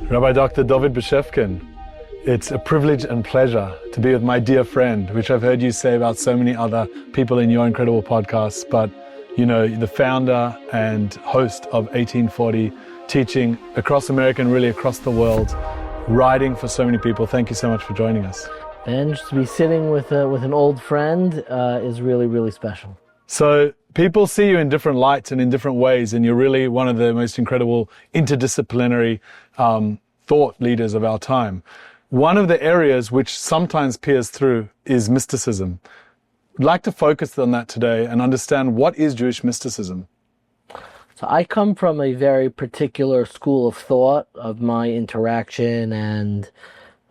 Rabbi Dr. Dovid Bashevkin, it's a privilege and pleasure to be with my dear friend, which I've heard you say about so many other people in your incredible podcasts, but you know, the founder and host of 1840, teaching across America and really across the world, writing for so many people. Thank you so much for joining us. And just to be sitting with an old friend is really, really special. So people see you in different lights and in different ways, and you're really one of the most incredible interdisciplinary thought leaders of our time. One of the areas which sometimes peers through is mysticism. I'd like to focus on that today and understand, what is Jewish mysticism? So I come from a very particular school of thought. Of my interaction and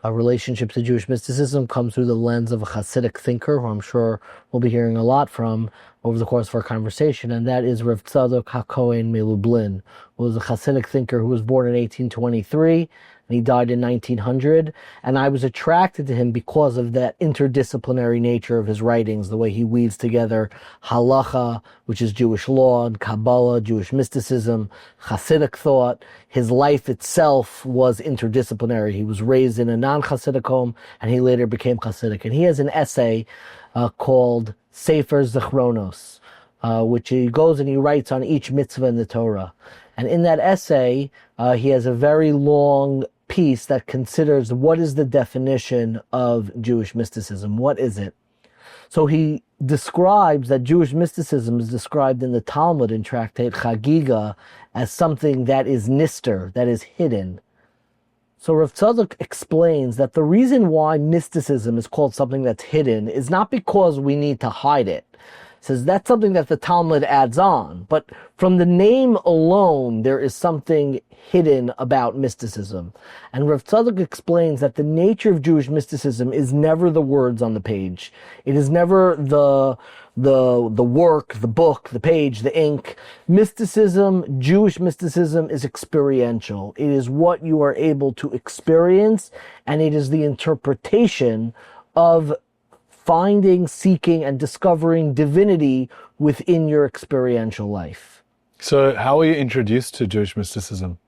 a relationship to Jewish mysticism comes through the lens of a Hasidic thinker, who I'm sure we'll be hearing a lot from over the course of our conversation, and that is Rav Tzadok HaKohen Melublin, who was a Hasidic thinker who was born in 1823, and he died in 1900, and I was attracted to him because of that interdisciplinary nature of his writings, the way he weaves together halacha, which is Jewish law, and Kabbalah, Jewish mysticism, Hasidic thought. His life itself was interdisciplinary. He was raised in a non-Hasidic home, and he later became Hasidic. And he has an essay called Sefer Zichronos, which he goes and he writes on each mitzvah in the Torah. And in that essay, he has a very long piece that considers what is the definition of Jewish mysticism. What is it? So he describes that Jewish mysticism is described in the Talmud in Tractate Chagiga as something that is nister, that is hidden. So Rav Tzadok explains that the reason why mysticism is called something that's hidden is not because we need to hide it. He says that's something that the Talmud adds on, but from the name alone, there is something hidden about mysticism. And Rav Tzadok explains that the nature of Jewish mysticism is never the words on the page. It is never the work, the book, the page, the ink. Mysticism, Jewish mysticism, is experiential. It is what you are able to experience, and it is the interpretation of finding, seeking, and discovering divinity within your experiential life. So how were you introduced to Jewish mysticism?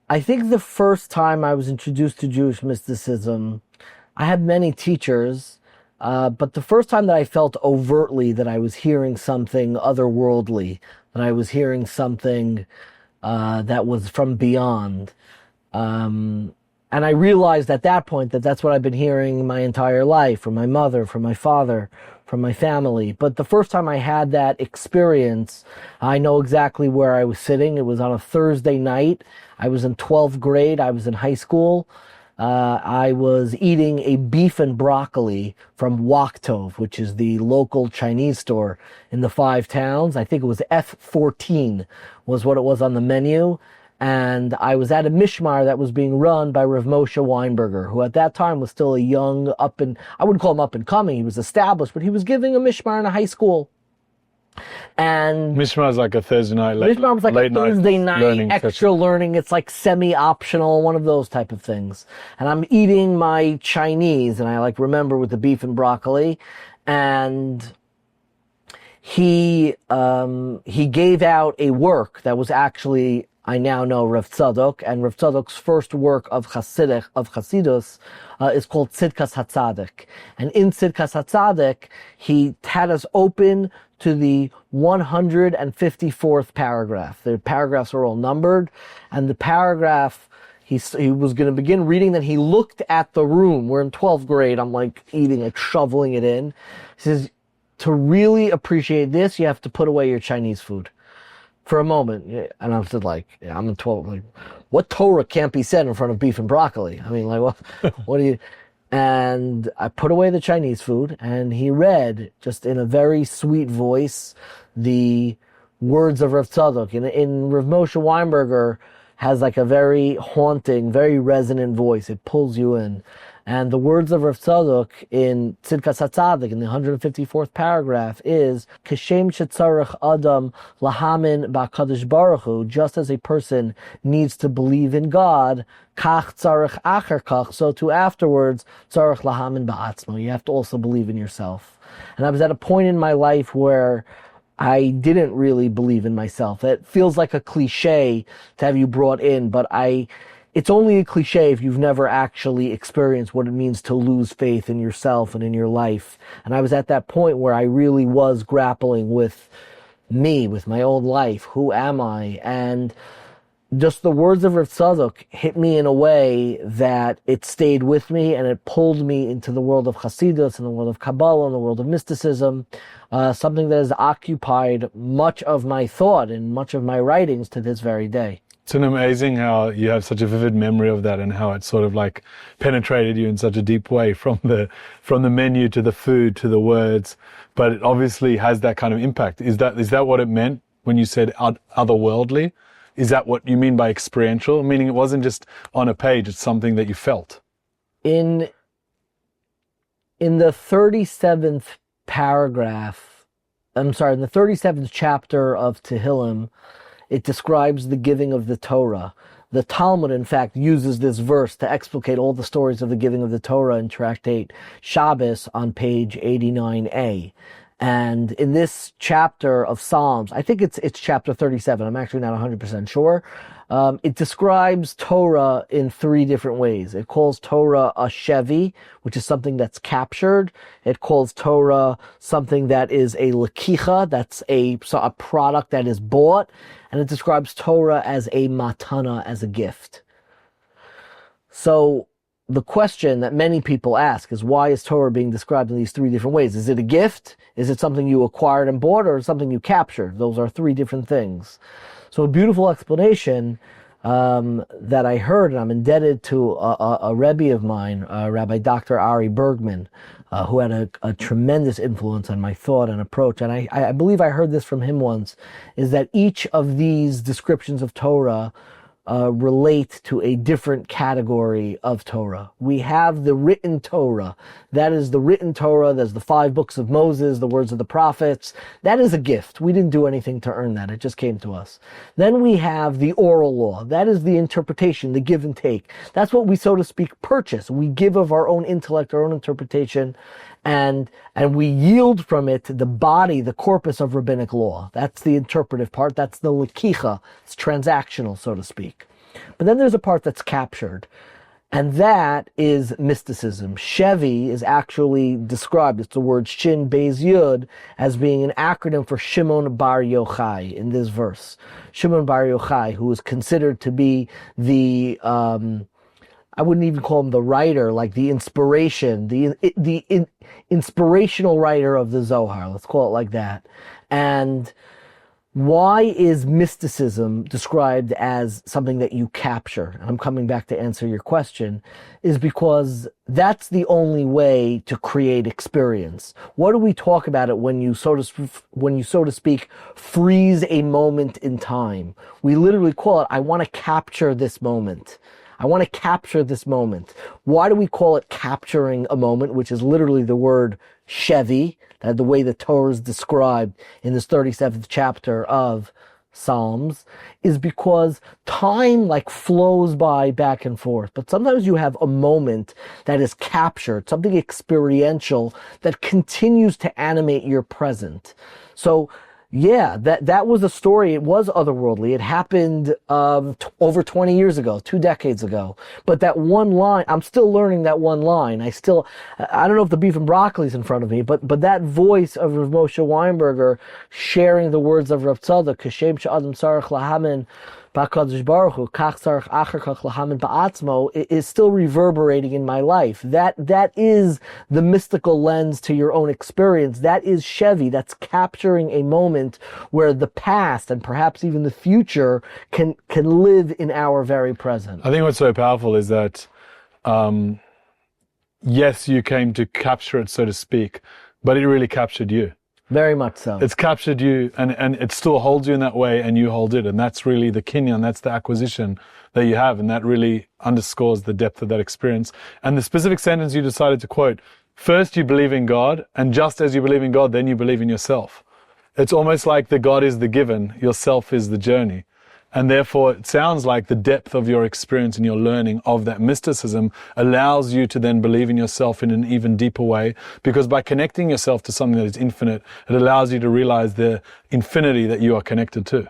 I think the first time I was introduced to Jewish mysticism, I had many teachers, but the first time that I felt overtly that I was hearing something otherworldly, that I was hearing something that was from beyond, and I realized at that point that that's what I've been hearing my entire life, from my mother, from my father, from my family. But the first time I had that experience, I know exactly where I was sitting. It was on a Thursday night. I was in 12th grade. I was in high school. I was eating a beef and broccoli from Wok Tov, which is the local Chinese store in the 5 towns. I think it was F14 was what it was on the menu. And I was at a mishmar that was being run by Rav Moshe Weinberger, who at that time was still a young I wouldn't call him up and coming, he was established, but he was giving a mishmar in a high school. And Mishmar is like a Thursday night, Mishmar was like a Thursday night learning extra session. Learning. It's like semi-optional, one of those type of things. And I'm eating my Chinese, and I remember with the beef and broccoli, and he gave out a work that was actually, I now know, Rav Tzadok, and Rav Tzadok's first work of Chasidus is called Tzidkas HaTzadik. And in Tzidkas HaTzadik, he had us open to the 154th paragraph. The paragraphs are all numbered, and the paragraph he was going to begin reading, then he looked at the room. We're in 12th grade. I'm eating it, shoveling it in. He says, to really appreciate this, you have to put away your Chinese food. For a moment, and I'm just I'm in 12. What Torah can't be said in front of beef and broccoli? I mean, what do you? And I put away the Chinese food, and he read, just in a very sweet voice, the words of Rav Tzadok. In Rav Moshe Weinberger has a very haunting, very resonant voice. It pulls you in. And the words of Rav Tzadok in Tzidkas HaTzadik, in the 154th paragraph, is Kishem shetzarech adam lahamin ba'kadosh baruch hu, just as a person needs to believe in God, kach tzarech acher kach, so too afterwards, tzarech lahamin ba'atzmo, you have to also believe in yourself. And I was at a point in my life where I didn't really believe in myself. It feels like a cliche to have you brought in, but it's only a cliche if you've never actually experienced what it means to lose faith in yourself and in your life. And I was at that point where I really was grappling with me, with my own life. Who am I? And just the words of Rav Tzadok hit me in a way that it stayed with me, and it pulled me into the world of Hasidus and the world of Kabbalah and the world of mysticism, something that has occupied much of my thought and much of my writings to this very day. It's amazing how you have such a vivid memory of that, and how it sort of like penetrated you in such a deep way, from the menu to the food to the words. But it obviously has that kind of impact. Is that what it meant when you said otherworldly? Is that what you mean by experiential? Meaning it wasn't just on a page, it's something that you felt. In the 37th paragraph, in the 37th chapter of Tehillim, it describes the giving of the Torah. The Talmud, in fact, uses this verse to explicate all the stories of the giving of the Torah in Tractate Shabbos on page 89a. And in this chapter of Psalms, I think it's chapter 37, I'm actually not 100% sure, it describes Torah in three different ways. It calls Torah a shevi, which is something that's captured. It calls Torah something that is a lekicha, that's a product that is bought. And it describes Torah as a matana, as a gift. So the question that many people ask is, why is Torah being described in these three different ways? Is it a gift? Is it something you acquired and bought, or something you captured? Those are three different things. So a beautiful explanation that I heard, and I'm indebted to a Rabbi of mine, Rabbi Dr. Ari Bergman, who had a tremendous influence on my thought and approach. And I believe I heard this from him once, is that each of these descriptions of Torah relate to a different category of Torah. We have the written Torah. That is the written Torah. There's the 5 books of Moses, the words of the prophets. That is a gift. We didn't do anything to earn that. It just came to us. Then we have the oral law. That is the interpretation, the give and take. That's what we, so to speak, purchase. We give of our own intellect, our own interpretation, and we yield from it the body, the corpus of rabbinic law. That's the interpretive part. That's the lekicha. It's transactional, so to speak. But then there's a part that's captured, and that is mysticism. Shevi is actually described, it's the word Shin Beis Yud, as being an acronym for Shimon Bar Yochai in this verse. Shimon Bar Yochai, who is considered to be the I wouldn't even call him the writer, like the inspiration, the inspirational writer of the Zohar. Let's call it like that. And why is mysticism described as something that you capture? And I'm coming back to answer your question, is because that's the only way to create experience. What do we talk about it when you, so to speak, freeze a moment in time? We literally call it, I want to capture this moment. I want to capture this moment. Why do we call it capturing a moment, which is literally the word shevi, that the way the Torah is described in this 37th chapter of Psalms, is because time like flows by back and forth. But sometimes you have a moment that is captured, something experiential that continues to animate your present. So yeah, that was a story. It was otherworldly. It happened over 20 years ago, 2 decades ago. But that one line, I'm still learning that one line. I don't know if the beef and broccoli's in front of me, but that voice of Rav Moshe Weinberger sharing the words of Rav Tzadok, Kashem she'adam tzarech lahamin b'HaKadosh Baruch Hu, kach tzarech acher kach lahamin ba'atzmo, is still reverberating in my life. That is the mystical lens to your own experience. That is Shevi. That's capturing a moment where the past and perhaps even the future can live in our very present. I think what's so powerful is that, yes, you came to capture it, so to speak, but it really captured you. Very much so. It's captured you, and it still holds you in that way, and you hold it. And that's really the kinyan, that's the acquisition that you have. And that really underscores the depth of that experience. And the specific sentence you decided to quote, first you believe in God, and just as you believe in God, then you believe in yourself. It's almost like the God is the given, yourself is the journey. And therefore, it sounds like the depth of your experience and your learning of that mysticism allows you to then believe in yourself in an even deeper way, because by connecting yourself to something that is infinite, it allows you to realize the infinity that you are connected to.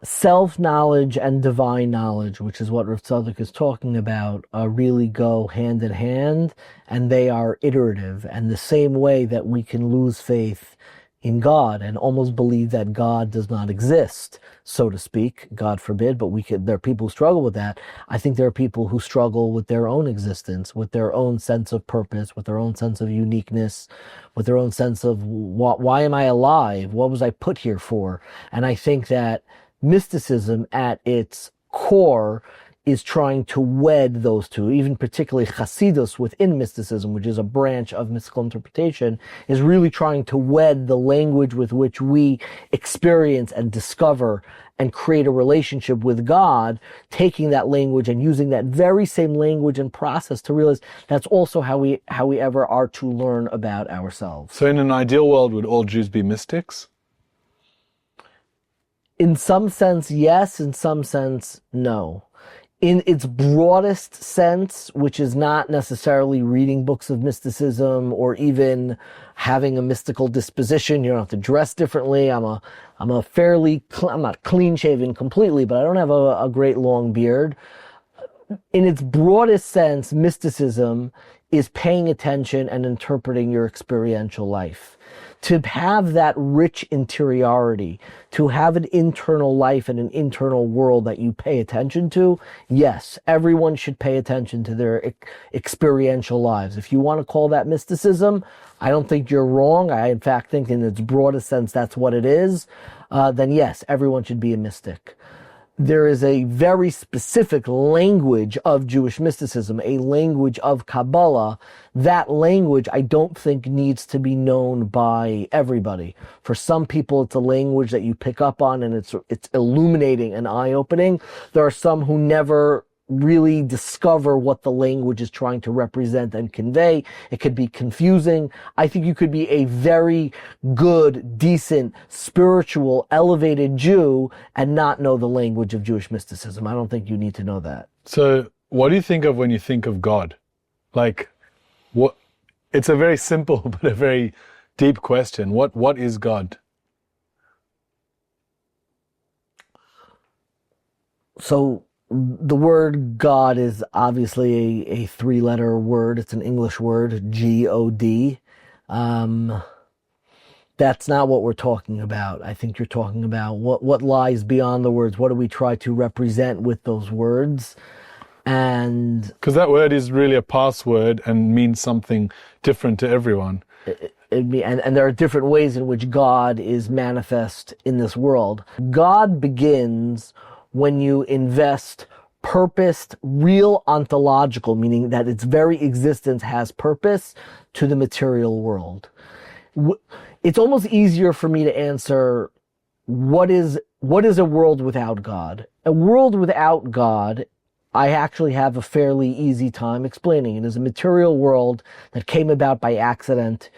self-knowledge and divine knowledge, which is what Rav Tzadok is talking about, really go hand in hand, and they are iterative. And the same way that we can lose faith in God and almost believe that God does not exist, so to speak, God forbid, but there are people who struggle with that. I think there are people who struggle with their own existence, with their own sense of purpose, with their own sense of uniqueness, with their own sense of why am I alive? What was I put here for? And I think that mysticism at its core is trying to wed those two, even particularly Hasidus within mysticism, which is a branch of mystical interpretation, is really trying to wed the language with which we experience and discover and create a relationship with God, taking that language and using that very same language and process to realize that's also how we ever are to learn about ourselves. So in an ideal world, would all Jews be mystics? In some sense, yes. In some sense, no. In its broadest sense, which is not necessarily reading books of mysticism or even having a mystical disposition, you don't have to dress differently. I'm not clean shaven completely, but I don't have a great long beard. In its broadest sense, mysticism is paying attention and interpreting your experiential life. To have that rich interiority, to have an internal life and an internal world that you pay attention to, yes, everyone should pay attention to their experiential lives. If you want to call that mysticism, I don't think you're wrong. I, in fact, think in its broadest sense that's what it is. Then yes, everyone should be a mystic. There is a very specific language of Jewish mysticism, a language of Kabbalah. That language, I don't think, needs to be known by everybody. For some people, it's a language that you pick up on and it's illuminating and eye-opening. There are some who never really discover what the language is trying to represent and convey. It could be confusing. I think you could be a very good, decent, spiritual, elevated Jew and not know the language of Jewish mysticism. I don't think you need to know that. So what do you think of when you think of God? Like, what? It's a very simple but a very deep question. What is God? So the word God is obviously a three-letter word. It's an English word, G-O-D. That's not what we're talking about. I think you're talking about what lies beyond the words. What do we try to represent with those words? And because that word is really a password and means something different to everyone. And there are different ways in which God is manifest in this world. God begins when you invest purposed, real ontological, meaning that its very existence has purpose, to the material world. It's almost easier for me to answer what is a world without God. A world without God, I actually have a fairly easy time explaining. It is a material world that came about by accident.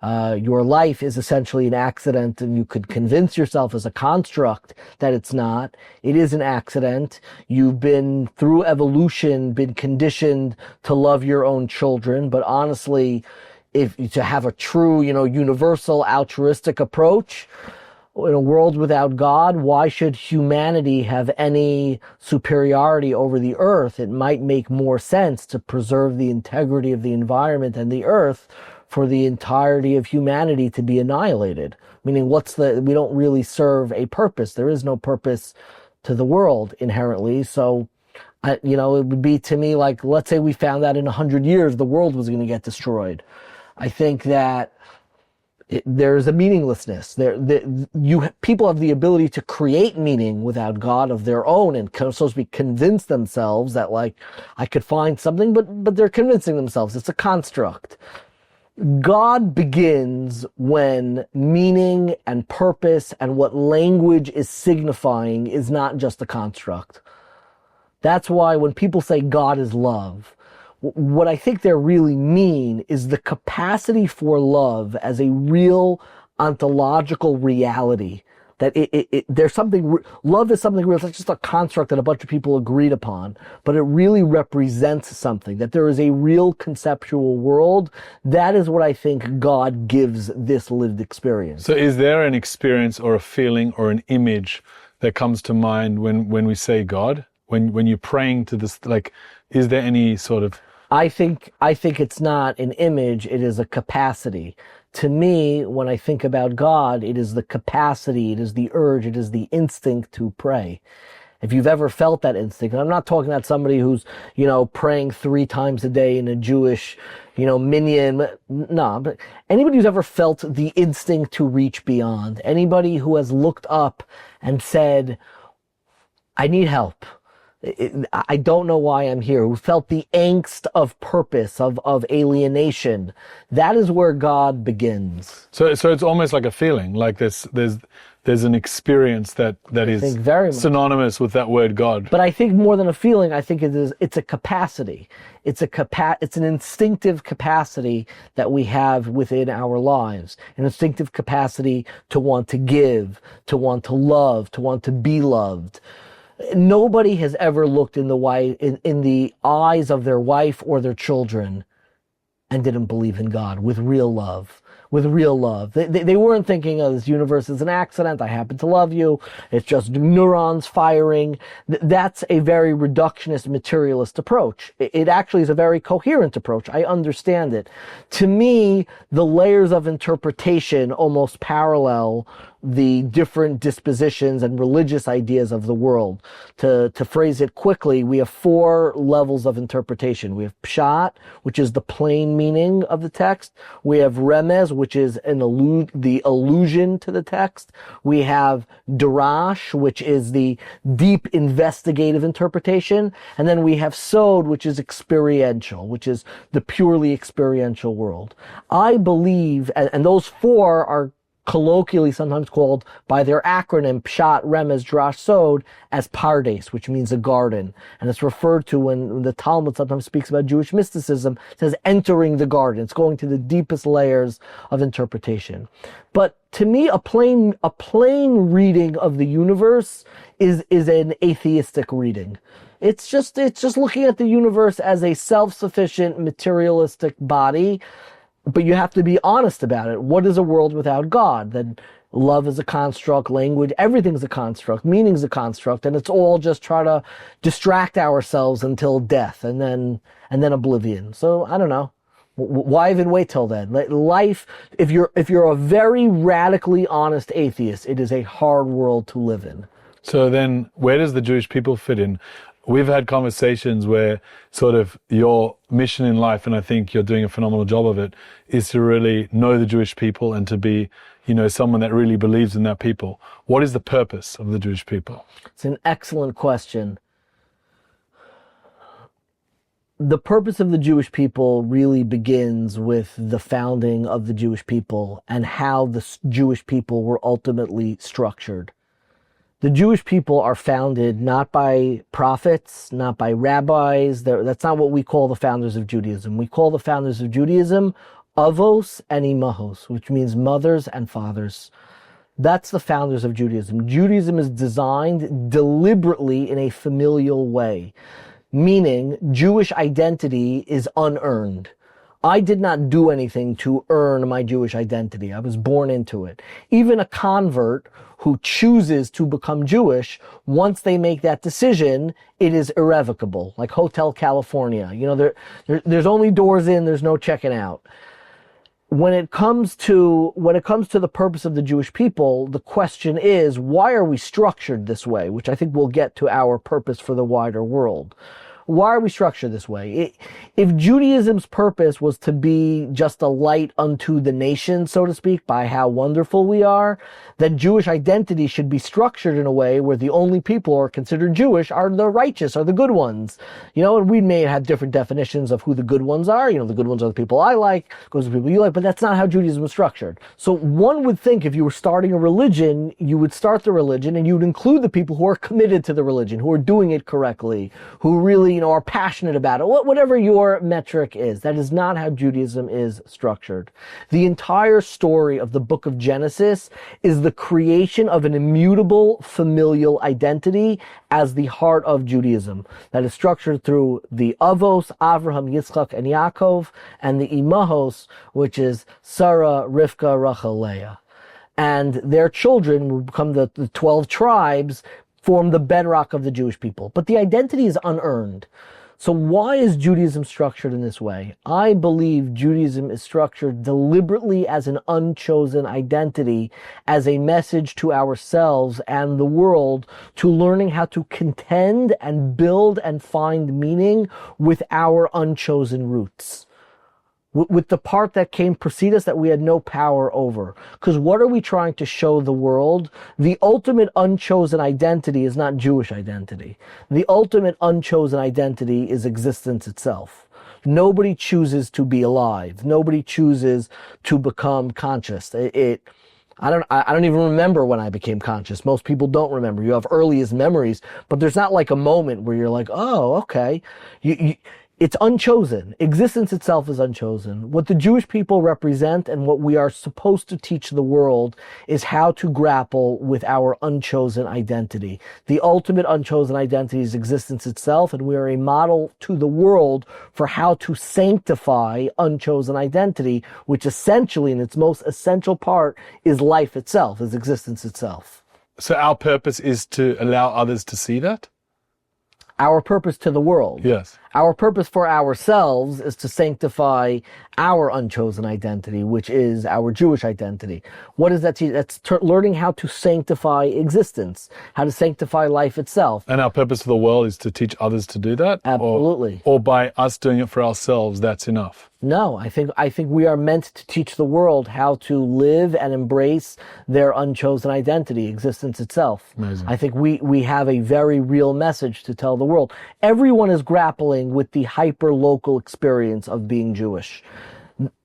Your life is essentially an accident, and you could convince yourself as a construct that it's not. It is an accident. You've been, through evolution, been conditioned to love your own children, but honestly, to have a true, universal altruistic approach, in a world without God, why should humanity have any superiority over the earth? It might make more sense to preserve the integrity of the environment and the earth for the entirety of humanity to be annihilated. Meaning, we don't really serve a purpose. There is no purpose to the world inherently. So, it would be to me like, let's say we found out in 100 years the world was going to get destroyed. I think that there's a meaninglessness. People have the ability to create meaning without God of their own, and so to speak, convince themselves that, like, I could find something, but they're convincing themselves. It's a construct. God begins when meaning and purpose and what language is signifying is not just a construct. That's why when people say God is love, what I think they really mean is the capacity for love as a real ontological reality. That there's something, love is something real. It's not just a construct that a bunch of people agreed upon, but it really represents something, that there is a real conceptual world. That is what I think God gives this lived experience. So is there an experience or a feeling or an image that comes to mind when we say God? When you're praying to this, like, is there any sort of... I think it's not an image, it is a capacity. To me, when I think about God, it is the capacity, it is the urge, it is the instinct to pray. If you've ever felt that instinct, and I'm not talking about somebody who's, praying 3 times a day in a Jewish, minyan. No, but anybody who's ever felt the instinct to reach beyond, anybody who has looked up and said, I need help. I don't know why I'm here, who felt the angst of purpose, of alienation. That is where God begins. So it's almost like a feeling, like there's an experience that is very much synonymous with that word God. But I think more than a feeling, I think it's a capacity. It's an instinctive capacity that we have within our lives. An instinctive capacity to want to give, to want to love, to want to be loved. Nobody has ever looked in the eyes of their wife or their children and didn't believe in God with real love. With real love. They weren't thinking, oh, this universe is an accident, I happen to love you, it's just neurons firing. That's a very reductionist, materialist approach. It actually is a very coherent approach. I understand it. To me, the layers of interpretation almost parallel the different dispositions and religious ideas of the world. To phrase it quickly, we have 4 levels of interpretation. We have pshat, which is the plain meaning of the text. We have remez, which is the allusion to the text. We have darash, which is the deep investigative interpretation. And then we have sod, which is experiential, which is the purely experiential world. I believe, and those 4 are colloquially sometimes called by their acronym Pshat, Remez, Drash, Sod as Pardes, which means a garden. And it's referred to when the Talmud sometimes speaks about Jewish mysticism, it says entering the garden. It's going to the deepest layers of interpretation. But to me, a plain reading of the universe is an atheistic reading. It's just looking at the universe as a self-sufficient materialistic body. But you have to be honest about it. What is a world without God? Then love is a construct, language, everything's a construct, meaning's a construct, and it's all just try to distract ourselves until death and then oblivion. So I don't know. Why even wait till then? Life, if you're a very radically honest atheist, it is a hard world to live in. So then where does the Jewish people fit in? We've had conversations where sort of your mission in life, and I think you're doing a phenomenal job of it, is to really know the Jewish people and to be, someone that really believes in that people. What is the purpose of the Jewish people? It's an excellent question. The purpose of the Jewish people really begins with the founding of the Jewish people and how the Jewish people were ultimately structured. The Jewish people are founded not by prophets, not by rabbis. That's not what we call the founders of Judaism. We call the founders of Judaism avos and imahos, which means mothers and fathers. That's the founders of Judaism. Judaism is designed deliberately in a familial way, meaning Jewish identity is unearned. I did not do anything to earn my Jewish identity. I was born into it. Even a convert who chooses to become Jewish, once they make that decision, it is irrevocable. Like Hotel California. There's only doors in, there's no checking out. When it comes to the purpose of the Jewish people, the question is, why are we structured this way? Which I think we'll get to our purpose for the wider world. Why are we structured this way? If Judaism's purpose was to be just a light unto the nation, so to speak, by how wonderful we are, then Jewish identity should be structured in a way where the only people who are considered Jewish are the righteous, are the good ones. And we may have different definitions of who the good ones are. The good ones are the people I like, the good ones are the people you like, but that's not how Judaism is structured. So one would think if you were starting a religion, you would start the religion and you would include the people who are committed to the religion, who are doing it correctly, who really are passionate about it, whatever your metric is. That is not how Judaism is structured. The entire story of the book of Genesis is the creation of an immutable familial identity as the heart of Judaism that is structured through the Avos, Avraham, Yitzchak, and Yaakov, and the Imahos, which is Sarah, Rivka, Rachel, Leah. and their children will become the 12 tribes, form the bedrock of the Jewish people. But the identity is unearned. So why is Judaism structured in this way? I believe Judaism is structured deliberately as an unchosen identity, as a message to ourselves and the world to learning how to contend and build and find meaning with our unchosen roots. With the part that came precede us that we had no power over. Because what are we trying to show the world? The ultimate unchosen identity is not Jewish identity. The ultimate unchosen identity is existence itself. Nobody chooses to be alive. Nobody chooses to become conscious. I don't even remember when I became conscious. Most people don't remember. You have earliest memories, but there's not like a moment where you're like, oh, okay. It's unchosen. Existence itself is unchosen. What the Jewish people represent and what we are supposed to teach the world is how to grapple with our unchosen identity. The ultimate unchosen identity is existence itself, and we are a model to the world for how to sanctify unchosen identity, which essentially, in its most essential part, is life itself, is existence itself. So our purpose is to allow others to see that? Our purpose to the world. Yes. Our purpose for ourselves is to sanctify our unchosen identity, which is our Jewish identity. What does that teach? That's learning how to sanctify existence, how to sanctify life itself. And our purpose for the world is to teach others to do that? Absolutely. Or by us doing it for ourselves, that's enough? No, I think we are meant to teach the world how to live and embrace their unchosen identity, existence itself. Amazing. I think we have a very real message to tell the world. Everyone is grappling with the hyper-local experience of being Jewish.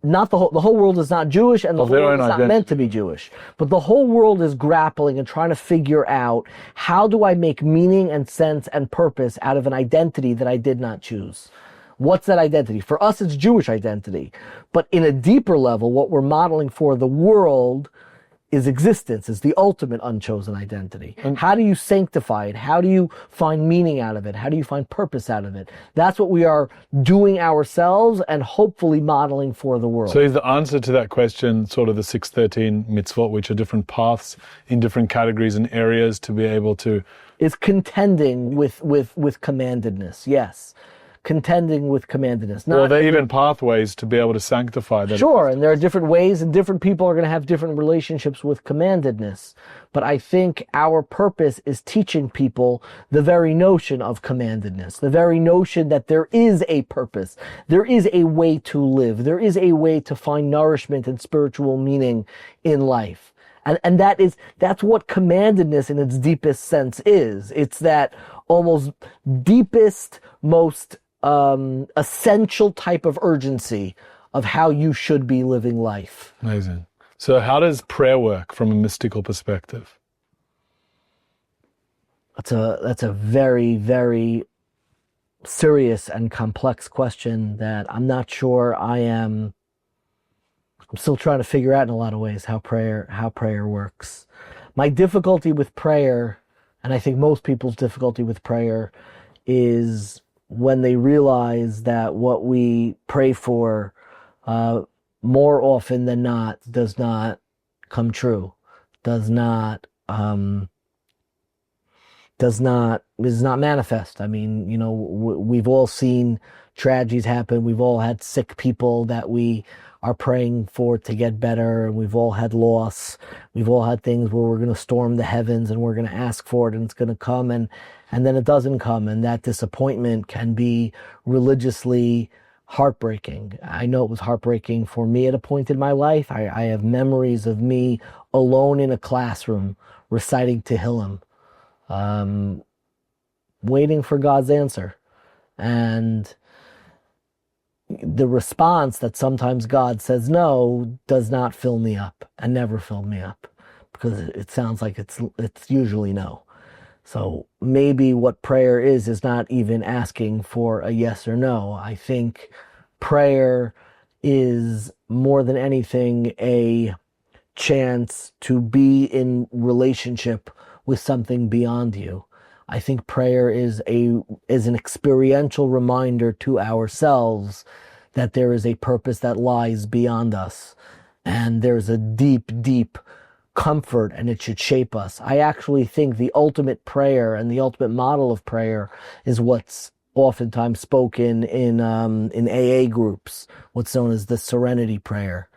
Not the whole world is not Jewish, and the whole world is not meant to be Jewish. But the whole world is grappling and trying to figure out, how do I make meaning and sense and purpose out of an identity that I did not choose? What's that identity? For us, it's Jewish identity. But in a deeper level, what we're modeling for the world is existence, is the ultimate unchosen identity. And how do you sanctify it? How do you find meaning out of it? How do you find purpose out of it? That's what we are doing ourselves and hopefully modeling for the world. So is the answer to that question sort of the 613 mitzvot, which are different paths in different categories and areas to be able to... Is contending with commandedness, yes. Contending with commandedness. Well, there are even pathways to be able to sanctify that. Sure, and there are different ways, and different people are going to have different relationships with commandedness. But I think our purpose is teaching people the very notion of commandedness, the very notion that there is a purpose, there is a way to live, there is a way to find nourishment and spiritual meaning in life. And that's what commandedness in its deepest sense is. It's that almost deepest, most essential type of urgency of how you should be living life. Amazing. So how does prayer work from a mystical perspective? That's a very, very serious and complex question that I'm not sure I'm still trying to figure out in a lot of ways how prayer works. My difficulty with prayer, and I think most people's difficulty with prayer, is when they realize that what we pray for more often than not does not come true, is not manifest. I mean, you know, we've all seen tragedies happen. We've all had sick people that we are praying for to get better, and we've all had loss. We've all had things where we're going to storm the heavens and we're going to ask for it and it's going to come, and then it doesn't come, and that disappointment can be religiously heartbreaking. I know it was heartbreaking for me at a point in my life. I have memories of me alone in a classroom reciting Tehillim, waiting for God's answer. And the response that sometimes God says no does not fill me up, and never filled me up, because it sounds like it's usually no. So maybe what prayer is not even asking for a yes or no. I think prayer is more than anything a chance to be in relationship with something beyond you. I think prayer is an experiential reminder to ourselves that there is a purpose that lies beyond us. And there's a deep, deep comfort and it should shape us. I actually think the ultimate prayer and the ultimate model of prayer is what's oftentimes spoken in AA groups, what's known as the Serenity Prayer.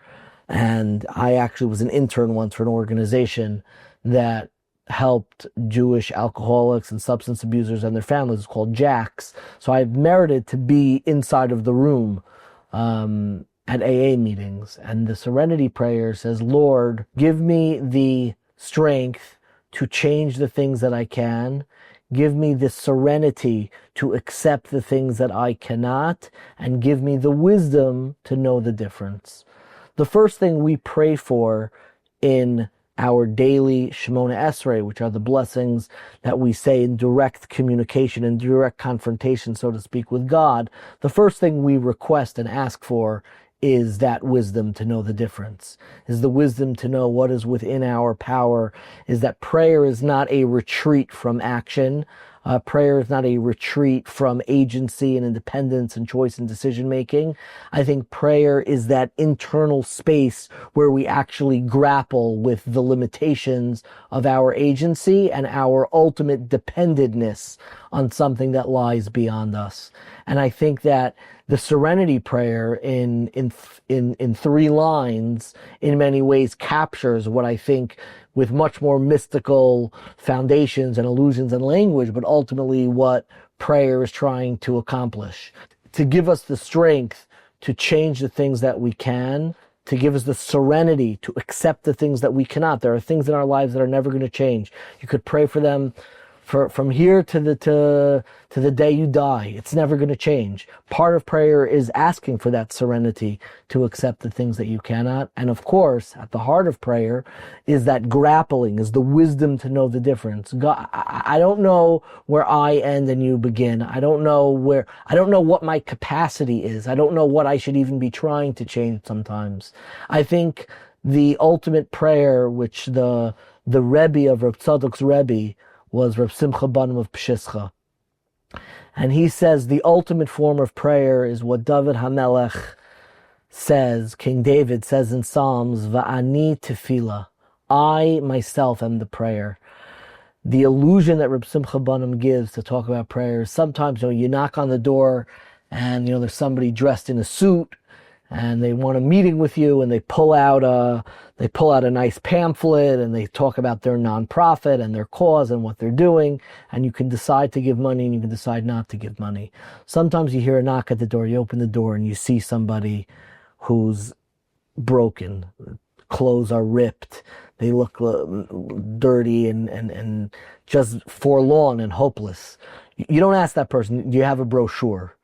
And I actually was an intern once for an organization that helped Jewish alcoholics and substance abusers and their families. It's called JACS. So I've merited to be inside of the room at AA meetings. And the Serenity Prayer says, Lord, give me the strength to change the things that I can. Give me the serenity to accept the things that I cannot, and give me the wisdom to know the difference. The first thing we pray for in our daily Shemona Esrei, which are the blessings that we say in direct communication and direct confrontation, so to speak, with God, the first thing we request and ask for is that wisdom to know the difference, is the wisdom to know what is within our power, is that prayer is not a retreat from action. Prayer is not a retreat from agency and independence and choice and decision making. I think prayer is that internal space where we actually grapple with the limitations of our agency and our ultimate dependentness on something that lies beyond us. And I think that the Serenity Prayer in 3 lines in many ways captures what I think, with much more mystical foundations and allusions and language, but ultimately what prayer is trying to accomplish. To give us the strength to change the things that we can, to give us the serenity to accept the things that we cannot. There are things in our lives that are never going to change. You could pray for them from here to the day you die. It's never going to change. Part of prayer is asking for that serenity to accept the things that you cannot. And of course, at the heart of prayer is that grappling, is the wisdom to know the difference. God, I don't know where I end and you begin. I don't know what my capacity is. I don't know what I should even be trying to change sometimes. I think the ultimate prayer, which the Rabbi of Reb Tzadok's Rabbi was Reb Simcha Banim of Pshischa. And he says the ultimate form of prayer is what Dovid HaMelech says, King David says in Psalms, Va'ani tefillah. I myself am the prayer. The illusion that Reb Simcha Banim gives to talk about prayer is sometimes, you knock on the door and, there's somebody dressed in a suit and they want a meeting with you, and they pull out a nice pamphlet, and they talk about their nonprofit and their cause and what they're doing, and you can decide to give money and you can decide not to give money. Sometimes you hear a knock at the door, you open the door and you see somebody who's broken, clothes are ripped, they look dirty and just forlorn and hopeless. You don't ask that person, do you have a brochure?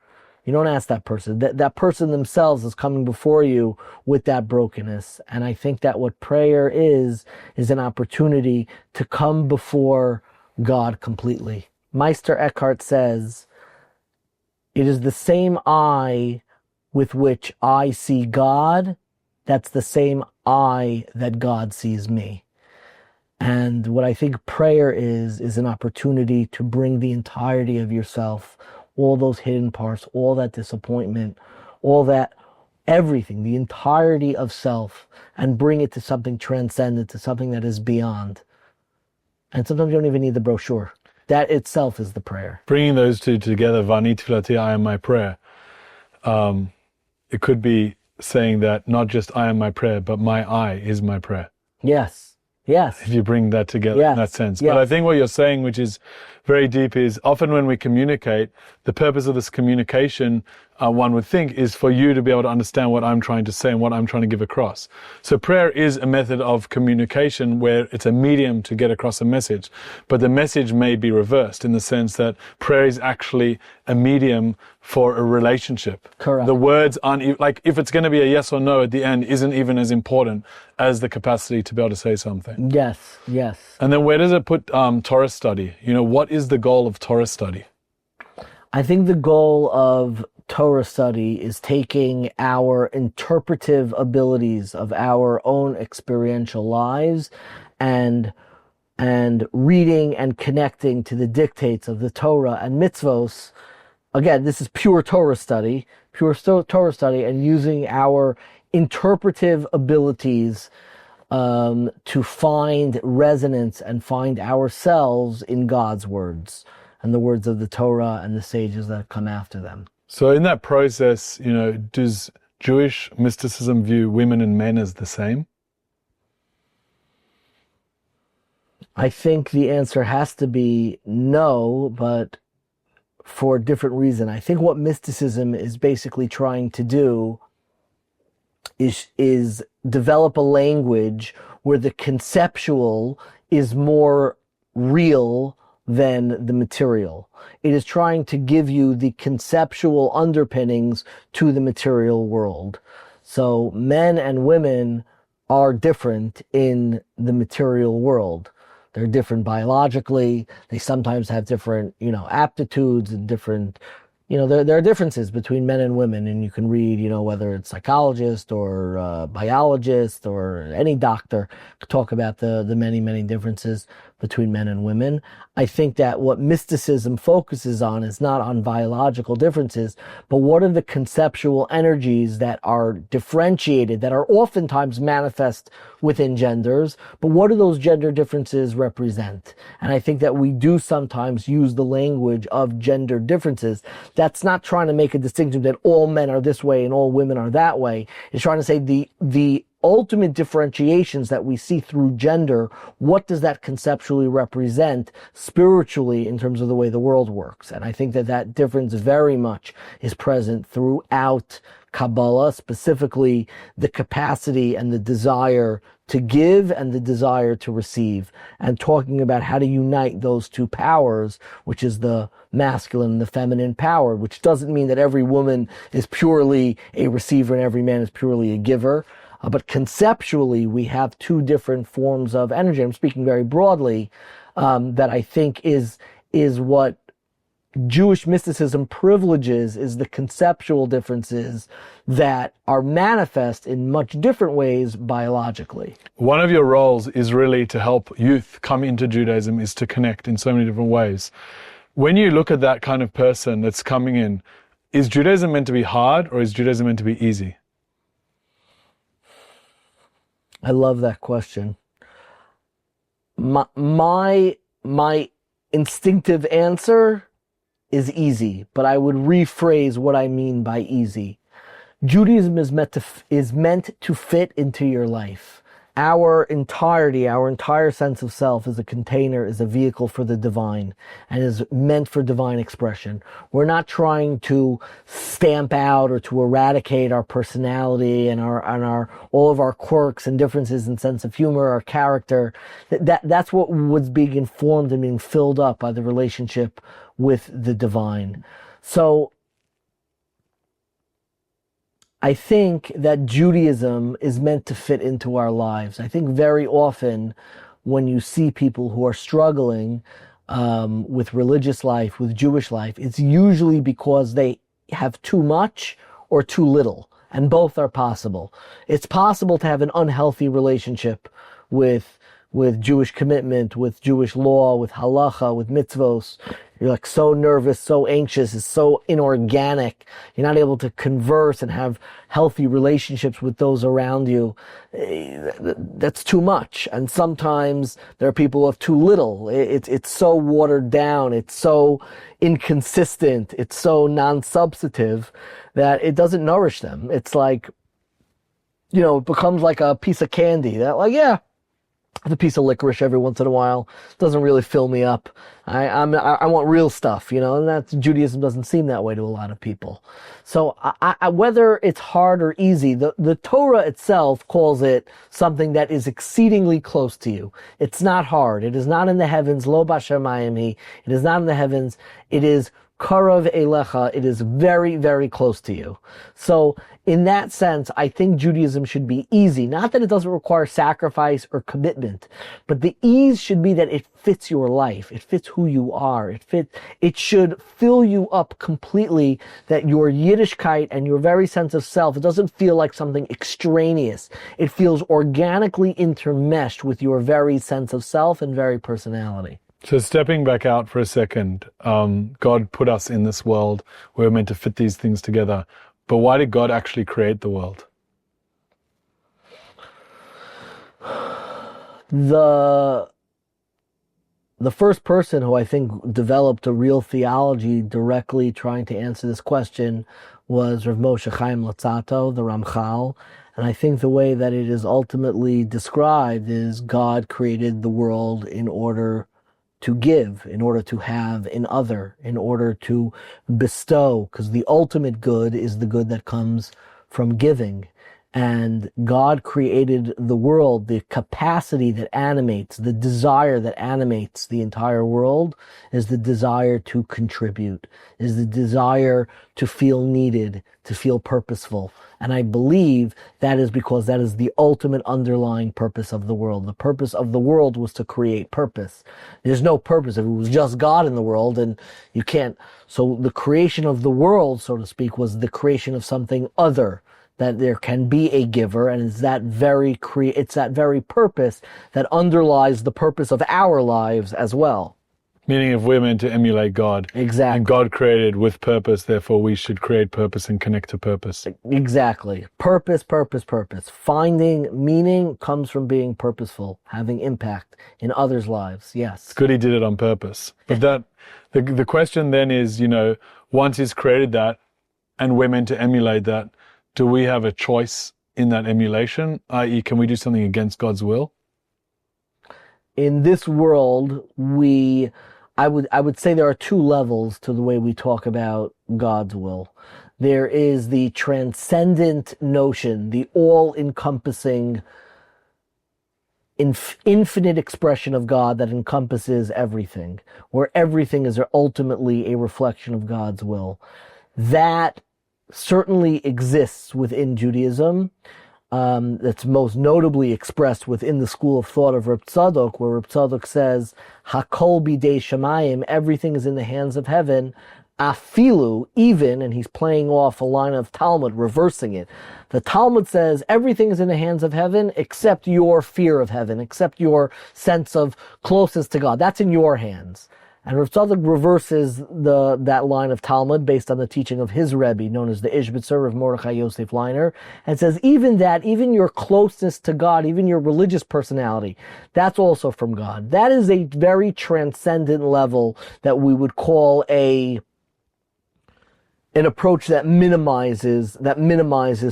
You don't ask that person. That person themselves is coming before you with that brokenness. And I think that what prayer is an opportunity to come before God completely. Meister Eckhart says, it is the same eye with which I see God, that's the same eye that God sees me. And what I think prayer is an opportunity to bring the entirety of yourself, all those hidden parts, all that disappointment, all that, everything, the entirety of self, and bring it to something transcendent, to something that is beyond. And sometimes you don't even need the brochure. That itself is the prayer. Bringing those two together, Vani Tefillati, I am my prayer. It could be saying that not just I am my prayer, but my I is my prayer. Yes. If you bring that together in that sense. But I think what you're saying, which is very deep, is often when we communicate, the purpose of this communication, one would think, is for you to be able to understand what I'm trying to say and what I'm trying to give across. So prayer is a method of communication where it's a medium to get across a message. But the message may be reversed in the sense that prayer is actually a medium for a relationship. Correct. The words aren't, like, if it's going to be a yes or no at the end, isn't even as important as the capacity to be able to say something. Yes. And then where does it put Torah study? What is the goal of Torah study? I think the goal of Torah study is taking our interpretive abilities of our own experiential lives and reading and connecting to the dictates of the Torah and mitzvos. Again, this is pure Torah study, and using our interpretive abilities to find resonance and find ourselves in God's words and the words of the Torah and the sages that come after them. So in that process, does Jewish mysticism view women and men as the same? I think the answer has to be no, but for a different reason. I think what mysticism is basically trying to do is develop a language where the conceptual is more real than the material. It is trying to give you the conceptual underpinnings to the material world. So men and women are different in the material world. They're different biologically. They sometimes have different, aptitudes and different, there are differences between men and women, and you can read, whether it's psychologist or biologist or any doctor talk about the many, many differences between men and women. I think that what mysticism focuses on is not on biological differences, but what are the conceptual energies that are differentiated, that are oftentimes manifest within genders, but what do those gender differences represent? And I think that we do sometimes use the language of gender differences. That's not trying to make a distinction that all men are this way and all women are that way. It's trying to say the ultimate differentiations that we see through gender, what does that conceptually represent spiritually in terms of the way the world works? And I think that difference very much is present throughout Kabbalah, specifically the capacity and the desire to give and the desire to receive, and talking about how to unite those two powers, which is the masculine and the feminine power, which doesn't mean that every woman is purely a receiver and every man is purely a giver. But conceptually, we have two different forms of energy. I'm speaking very broadly, that I think is what Jewish mysticism privileges, is the conceptual differences that are manifest in much different ways biologically. One of your roles is really to help youth come into Judaism, is to connect in so many different ways. When you look at that kind of person that's coming in, is Judaism meant to be hard or is Judaism meant to be easy? I love that question. My instinctive answer is easy, but I would rephrase what I mean by easy. Judaism is meant to fit into your life. Our entire sense of self is a container, is a vehicle for the divine, and is meant for divine expression. We're not trying to stamp out or to eradicate our personality and our all of our quirks and differences in sense of humor, our character. That's what was being informed and being filled up by the relationship with the divine. So I think that Judaism is meant to fit into our lives. I think very often when you see people who are struggling with religious life, with Jewish life, it's usually because they have too much or too little, and both are possible. It's possible to have an unhealthy relationship with Jewish commitment, with Jewish law, with halacha, with mitzvos. You're like so nervous, so anxious, it's so inorganic. You're not able to converse and have healthy relationships with those around you. That's too much. And sometimes there are people who have too little. It's so watered down. It's so inconsistent. It's so non-substantive that it doesn't nourish them. It's like, it becomes like a piece of candy that the piece of licorice every once in a while doesn't really fill me up. I want real stuff, and Judaism doesn't seem that way to a lot of people. So whether it's hard or easy, the Torah itself calls it something that is exceedingly close to you. It's not hard. It is not in the heavens, lo b'shamayim hi. It is not in the heavens. It is karav elecha. It is very, very close to you. So in that sense, I think Judaism should be easy. Not that it doesn't require sacrifice or commitment, but the ease should be that it fits your life. It fits who you are. It should fill you up completely, that your Yiddishkeit and your very sense of self, it doesn't feel like something extraneous. It feels organically intermeshed with your very sense of self and very personality. So stepping back out for a second, God put us in this world. We're meant to fit these things together. But why did God actually create the world? The first person who I think developed a real theology directly trying to answer this question was Rav Moshe Chaim Luzzatto, the Ramchal. And I think the way that it is ultimately described is God created the world in order to give, in order to have in other, in order to bestow, because the ultimate good is the good that comes from giving. And God created the world, the capacity that animates, the desire that animates the entire world is the desire to contribute, is the desire to feel needed, to feel purposeful. And I believe that is because that is the ultimate underlying purpose of the world. The purpose of the world was to create purpose. There's no purpose if it was just God in the world, and you can't. So the creation of the world, so to speak, was the creation of something other, that there can be a giver, and it's that very purpose that underlies the purpose of our lives as well. Meaning if we're meant to emulate God. Exactly. And God created with purpose, therefore we should create purpose and connect to purpose. Exactly. Purpose. Finding meaning comes from being purposeful, having impact in others' lives. Yes. It's good he did it on purpose. But the question then is, once he's created that and we're meant to emulate that, do we have a choice in that emulation? I.e., can we do something against God's will? In this world, I would say there are two levels to the way we talk about God's will. There is the transcendent notion, the all-encompassing, infinite expression of God that encompasses everything, where everything is ultimately a reflection of God's will. That certainly exists within Judaism. That's most notably expressed within the school of thought of Reb Tzadok, where Reb Tzadok says, "Hakol bidei shamayim," everything is in the hands of heaven. Afilu, even, and he's playing off a line of Talmud, reversing it. The Talmud says everything is in the hands of heaven except your fear of heaven, except your sense of closeness to God. That's in your hands. And Rav Tzadok reverses that line of Talmud based on the teaching of his Rabbi, known as the Ishbitzer of Mordechai Yosef Leiner, and says even your closeness to God, even your religious personality, that's also from God. That is a very transcendent level that we would call an approach that minimizes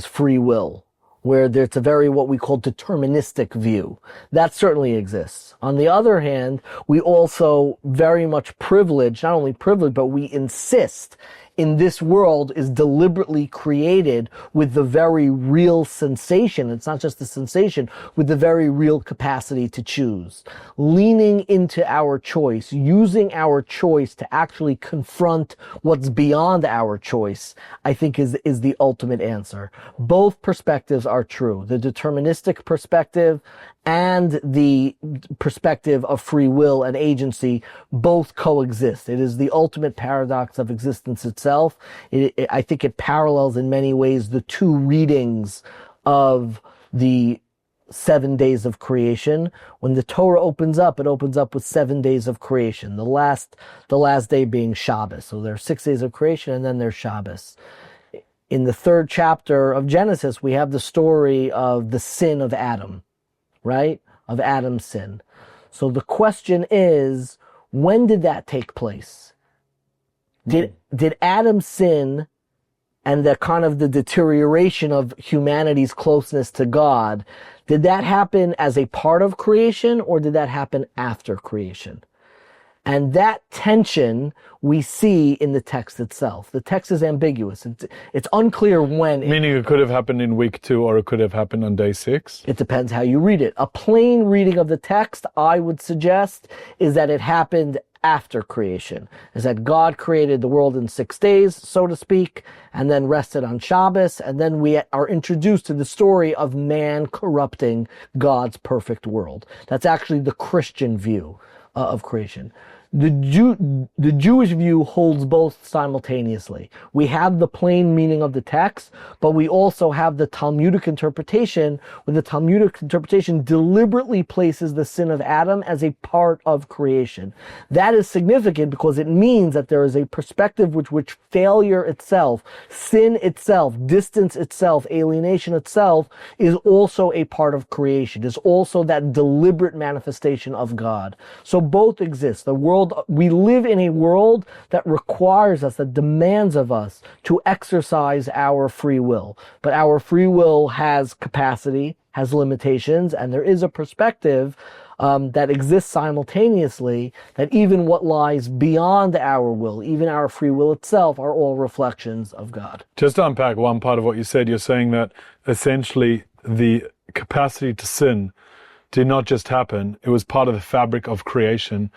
free will, where there's a very what we call deterministic view. That certainly exists. On the other hand, we also very much privilege, not only privilege, but we insist in this world is deliberately created with the very real sensation. It's not just the sensation, with the very real capacity to choose. Leaning into our choice, using our choice to actually confront what's beyond our choice, I think is the ultimate answer. Both perspectives are true. The deterministic perspective and the perspective of free will and agency both coexist. It is the ultimate paradox of existence itself. I think it parallels in many ways the two readings of the 7 days of creation. When the Torah opens up, it opens up with 7 days of creation. The last day being Shabbos. So there are 6 days of creation and then there's Shabbos. In the 3rd chapter of Genesis, we have the story of the sin of Adam. Right? Of Adam's sin. So the question is, when did that take place? Did Adam sin and the kind of the deterioration of humanity's closeness to God, did that happen as a part of creation or did that happen after creation? And that tension we see in the text itself. The text is ambiguous. It's unclear when. Meaning it could have happened in week 2 or it could have happened on day 6? It depends how you read it. A plain reading of the text, I would suggest, is that it happened after creation. Is that God created the world in 6 days, so to speak, and then rested on Shabbos, and then we are introduced to the story of man corrupting God's perfect world. That's actually the Christian view of creation. The Jewish view holds both simultaneously. We have the plain meaning of the text, but we also have the Talmudic interpretation, where the Talmudic interpretation deliberately places the sin of Adam as a part of creation. That is significant because it means that there is a perspective which failure itself, sin itself, distance itself, alienation itself is also a part of creation, is also that deliberate manifestation of God. So both exist. We live in a world that requires us, that demands of us to exercise our free will. But our free will has capacity, has limitations, and there is a perspective that exists simultaneously, that even what lies beyond our will, even our free will itself, are all reflections of God. Just to unpack one part of what you said, you're saying that essentially the capacity to sin did not just happen, it was part of the fabric of creation,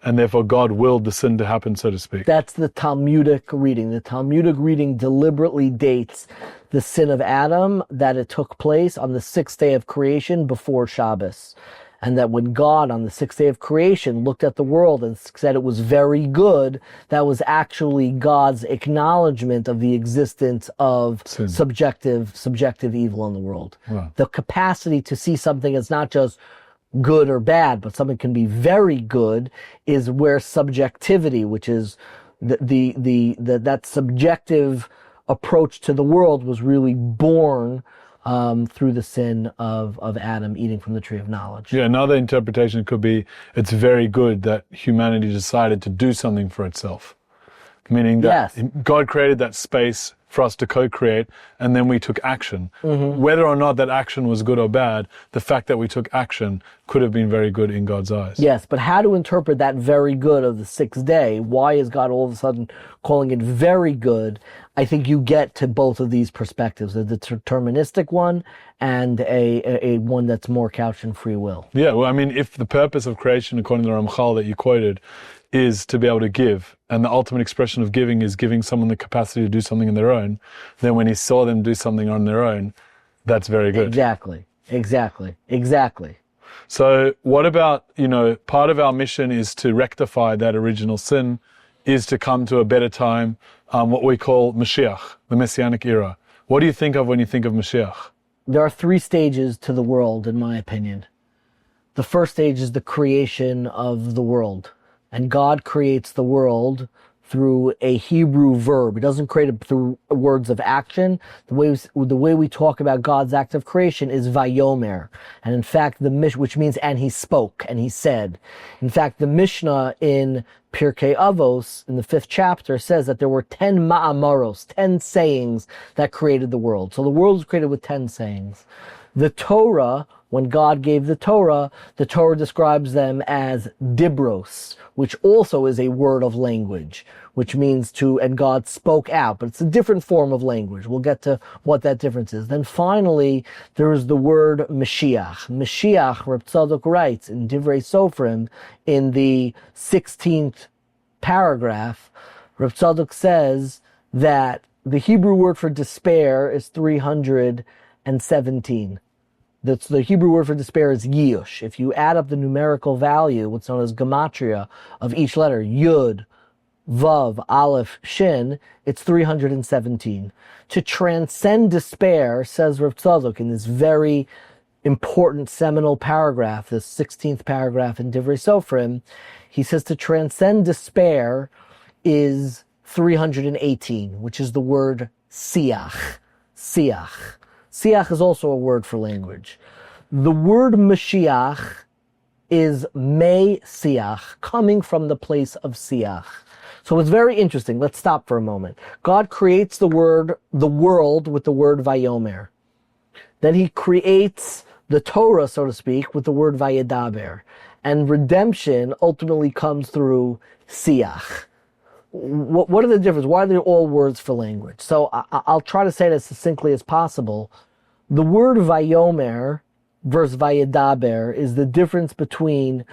and therefore God willed the sin to happen, so to speak. That's the Talmudic reading. The Talmudic reading deliberately dates the sin of Adam, that it took place on the sixth day of creation before Shabbos. And that when God, on the sixth day of creation, looked at the world and said it was very good, that was actually God's acknowledgement of the existence of sin. subjective evil in the world. Wow. The capacity to see something as not just good or bad, but something can be very good, is where subjectivity, which is that subjective approach to the world, was really born through the sin of Adam eating from the tree of knowledge. Yeah, another interpretation could be it's very good that humanity decided to do something for itself. Meaning that God created that space for us to co-create, and then we took action. Mm-hmm. Whether or not that action was good or bad, the fact that we took action could have been very good in God's eyes. Yes, but how to interpret that very good of the sixth day? Why is God all of a sudden calling it very good? I think you get to both of these perspectives, the deterministic one and a one that's more couched in free will. Yeah, well, I mean, if the purpose of creation, according to the Ramchal that you quoted, is to be able to give, and the ultimate expression of giving is giving someone the capacity to do something on their own, then when he saw them do something on their own, that's very good. Exactly. So what about, part of our mission is to rectify that original sin, is to come to a better time, what we call Mashiach, the Messianic era. What do you think of when you think of Mashiach? There are three stages to the world, in my opinion. The first stage is the creation of the world. And God creates the world through a Hebrew verb. He doesn't create it through words of action. The way we talk about God's act of creation is vayomer. And in fact, which means, and he spoke, and he said. In fact, the Mishnah in Pirkei Avos, in the 5th chapter, says that there were 10 ma'amaros, 10 sayings that created the world. So the world was created with 10 sayings. The Torah, when God gave the Torah describes them as dibros, which also is a word of language, which means and God spoke out, but it's a different form of language. We'll get to what that difference is. Then finally, there is the word Mashiach. Mashiach, Reb Tzadok writes in Divrei Sofrim, in the 16th paragraph, Reb Tzadok says that the Hebrew word for despair is 317. The Hebrew word for despair is yush. If you add up the numerical value, what's known as gematria, of each letter, yud, vav, aleph, shin, it's 317. To transcend despair, says Rav Tzadok in this very important seminal paragraph, this 16th paragraph in Divrei Sofrim, he says to transcend despair is 318, which is the word siach. Siach. Siach is also a word for language. The word Mashiach is me siach, coming from the place of siach. So it's very interesting. Let's stop for a moment. God creates the world with the word vayomer. Then he creates the Torah, so to speak, with the word vayedaber. And redemption ultimately comes through siach. What are the differences? Why are they all words for language? So I'll try to say it as succinctly as possible. The word vayomer versus vayedaber is the difference between,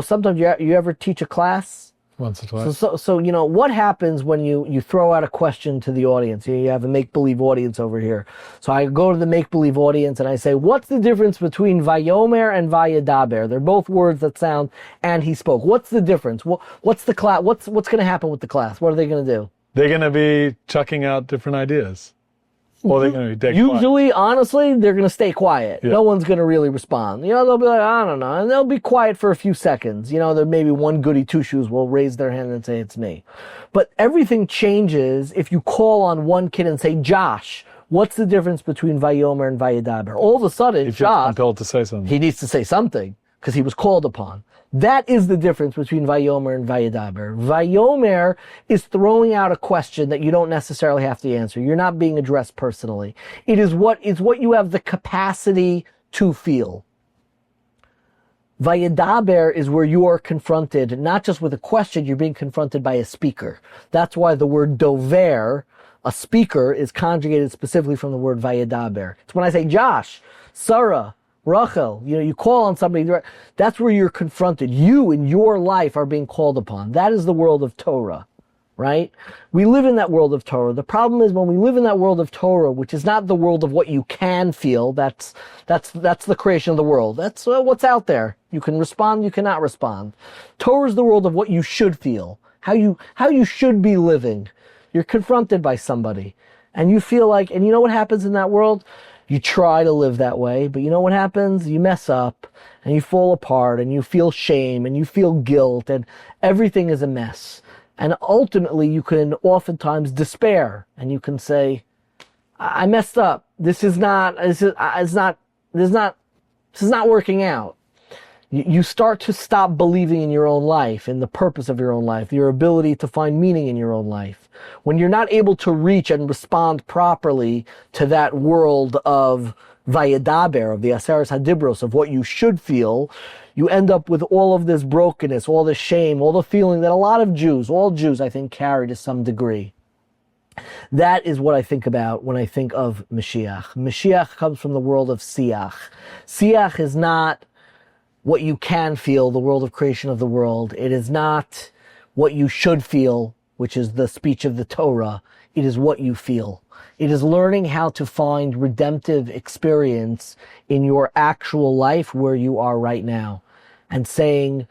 sometimes you ever teach a class Once or twice. So what happens when you throw out a question to the audience? You have a make-believe audience over here. So I go to the make-believe audience and I say, what's the difference between Vayomer and Vayadaber? They're both words that sound, and he spoke. What's the difference? What's the class? What's going to happen with the class? What are they going to do? They're going to be chucking out different ideas. Or they're going to be dead Usually, quiet. honestly, they're going to stay quiet. Yeah. No one's going to really respond. They'll be like, I don't know. And they'll be quiet for a few seconds. There may be one goody two-shoes will raise their hand and say, it's me. But everything changes if you call on one kid and say, Josh, what's the difference between Vayomer and Vayadaber? All of a sudden, If Josh, you're compelled to say something. he needs to say something because he was called upon. That is the difference between Vayomer and Vayadaber. Vayomer is throwing out a question that you don't necessarily have to answer. You're not being addressed personally. It's what you have the capacity to feel. Vayadaber is where you are confronted, not just with a question, you're being confronted by a speaker. That's why the word dover, a speaker, is conjugated specifically from the word Vayadaber. It's when I say, Josh, Sarah, Rachel, you call on somebody, that's where you're confronted. You in your life are being called upon. That is the world of Torah, right? We live in that world of Torah. The problem is when we live in that world of Torah, which is not the world of what you can feel, that's the creation of the world. That's what's out there. You can respond, you cannot respond. Torah is the world of what you should feel, how you should be living. You're confronted by somebody, and you feel like, and you know what happens in that world? You try to live that way, but you know what happens? You mess up, and you fall apart, and you feel shame, and you feel guilt, and everything is a mess. And ultimately, you can oftentimes despair, and you can say, I messed up. This is not working out. You start to stop believing in your own life, in the purpose of your own life, your ability to find meaning in your own life. When you're not able to reach and respond properly to that world of Vayadaber, of the Aseres Hadibros, of what you should feel, you end up with all of this brokenness, all this shame, all the feeling that a lot of Jews, all Jews I think, carry to some degree. That is what I think about when I think of Mashiach. Mashiach comes from the world of Siach. Siach is not what you can feel, the world of creation of the world. It is not what you should feel, which is the speech of the Torah. It is what you feel. It is learning how to find redemptive experience in your actual life where you are right now, and saying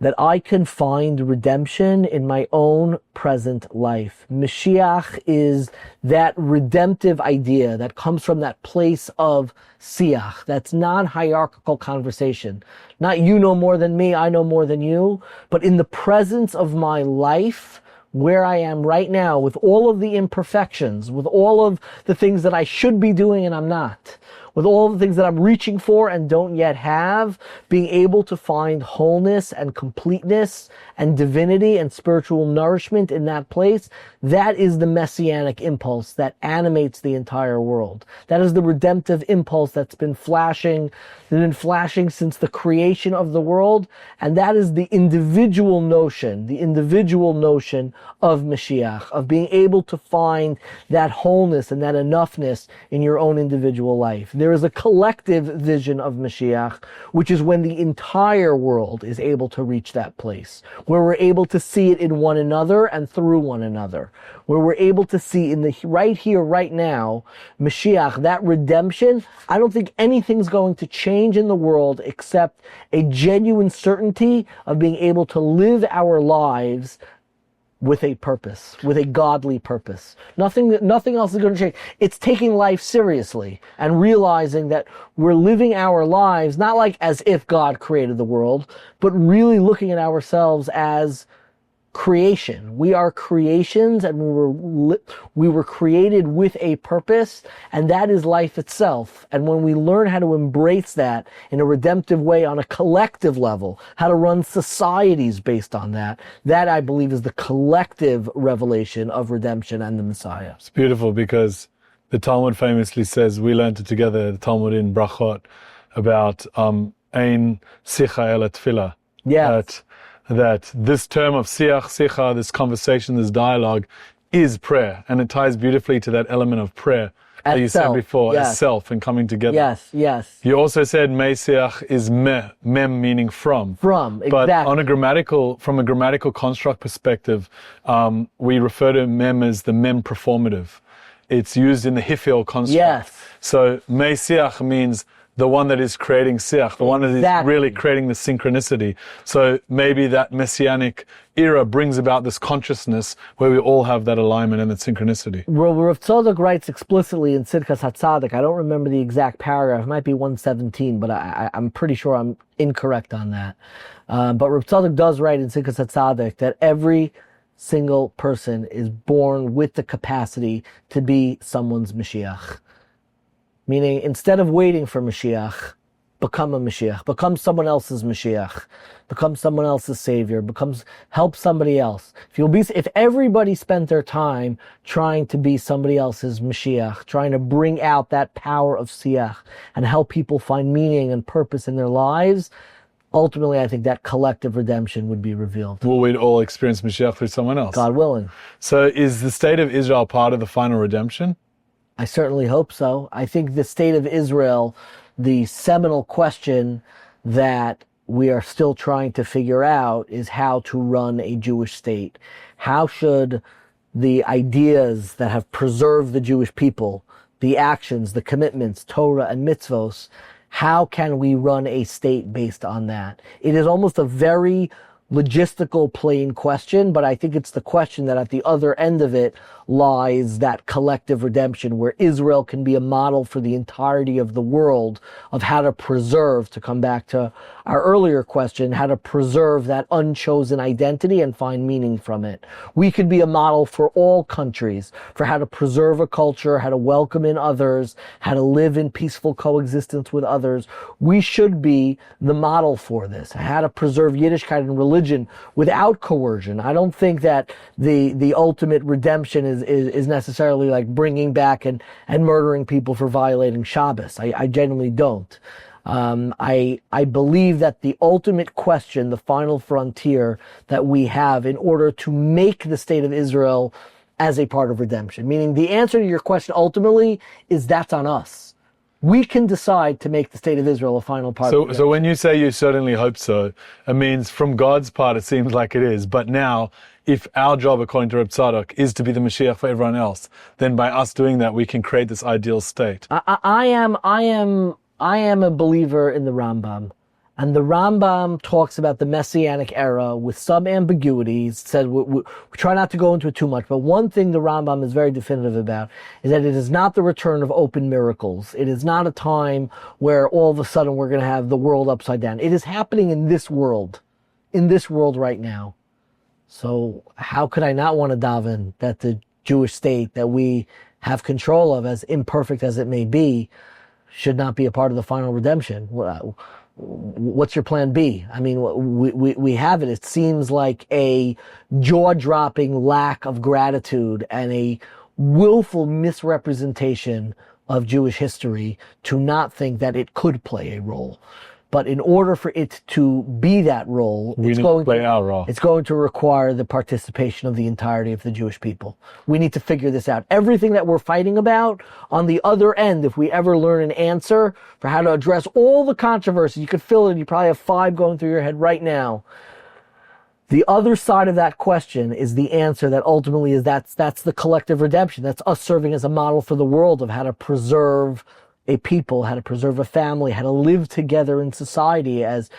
that I can find redemption in my own present life. Mashiach is that redemptive idea that comes from that place of siach, that's non-hierarchical conversation. Not you know more than me, I know more than you, but in the presence of my life, where I am right now, with all of the imperfections, with all of the things that I should be doing and I'm not, with all the things that I'm reaching for and don't yet have, being able to find wholeness and completeness and divinity and spiritual nourishment in that place, that is the messianic impulse that animates the entire world. That is the redemptive impulse that's been flashing since the creation of the world, and that is the individual notion of Mashiach, of being able to find that wholeness and that enoughness in your own individual life. There is a collective vision of Mashiach, which is when the entire world is able to reach that place, where we're able to see it in one another and through one another, where we're able to see in the right here, right now, Mashiach, that redemption. I don't think anything's going to change in the world except a genuine certainty of being able to live our lives with a purpose, with a godly purpose. Nothing else is going to change. It's taking life seriously and realizing that we're living our lives not like as if God created the world, but really looking at ourselves as creation. We are creations, and we were created with a purpose, and that is life itself. And when we learn how to embrace that in a redemptive way on a collective level, how to run societies based on that, that I believe is the collective revelation of redemption and the Messiah. It's beautiful because the Talmud famously says, we learned it together, the Talmud in Brachot, about ein sicha el tefillah. Yeah. That this term of siach, sicha, this conversation, this dialogue, is prayer. And it ties beautifully to that element of prayer that you said before, as self and coming together. Yes. You also said Mesiach is mem meaning from. From, exactly. But from a grammatical construct perspective, we refer to mem as the mem performative. It's used in the hifil construct. Yes. So Mesiach means the one that is creating siach, the one that is really creating the synchronicity. So maybe that messianic era brings about this consciousness where we all have that alignment and that synchronicity. Well, Rav Tzadok writes explicitly in Tzidkas HaTzadik, I don't remember the exact paragraph, it might be 117, but I'm pretty sure I'm incorrect on that. But Rav Tzadok does write in Tzidkas HaTzadik that every single person is born with the capacity to be someone's Mashiach. Meaning, instead of waiting for Mashiach, become a Mashiach, become someone else's Mashiach, become someone else's savior, help somebody else. If everybody spent their time trying to be somebody else's Mashiach, trying to bring out that power of Siach and help people find meaning and purpose in their lives, ultimately I think that collective redemption would be revealed. Well, we'd all experience Mashiach through someone else. God willing. So is the state of Israel part of the final redemption? I certainly hope so. I think the state of Israel, the seminal question that we are still trying to figure out is how to run a Jewish state. How should the ideas that have preserved the Jewish people, the actions, the commitments, Torah and mitzvos, how can we run a state based on that? It is almost a very logistical, plain question, but I think it's the question that at the other end of it lies that collective redemption where Israel can be a model for the entirety of the world of how to preserve, to come back to our earlier question, how to preserve that unchosen identity and find meaning from it. We could be a model for all countries for how to preserve a culture, how to welcome in others, how to live in peaceful coexistence with others. We should be the model for this, how to preserve Yiddishkeit and religion without coercion. I don't think that the ultimate redemption is necessarily like bringing back and murdering people for violating Shabbos. I genuinely don't. I believe that the ultimate question, the final frontier that we have in order to make the state of Israel as a part of redemption, meaning the answer to your question ultimately is that's on us. We can decide to make the state of Israel a final part of redemption. So when you say you certainly hope so, it means from God's part it seems like it is. But now, if our job, according to Reb Tzadok, is to be the Mashiach for everyone else, then by us doing that, we can create this ideal state. I am a believer in the Rambam. And the Rambam talks about the Messianic era with some ambiguities. Said we try not to go into it too much, but one thing the Rambam is very definitive about is that it is not the return of open miracles. It is not a time where all of a sudden we're going to have the world upside down. It is happening in this world right now. So how could I not want to daven that the Jewish state that we have control of, as imperfect as it may be, should not be a part of the final redemption? What's your plan B? I mean, we have it. It seems like a jaw-dropping lack of gratitude and a willful misrepresentation of Jewish history to not think that it could play a role. But in order for it to be that role, it's going to require the participation of the entirety of the Jewish people. We need to figure this out. Everything that we're fighting about, on the other end, if we ever learn an answer for how to address all the controversies, you could fill it, you probably have 5 going through your head right now. The other side of that question is the answer that ultimately is that's the collective redemption. That's us serving as a model for the world of how to preserve a people, how to preserve a family, how to live together in society as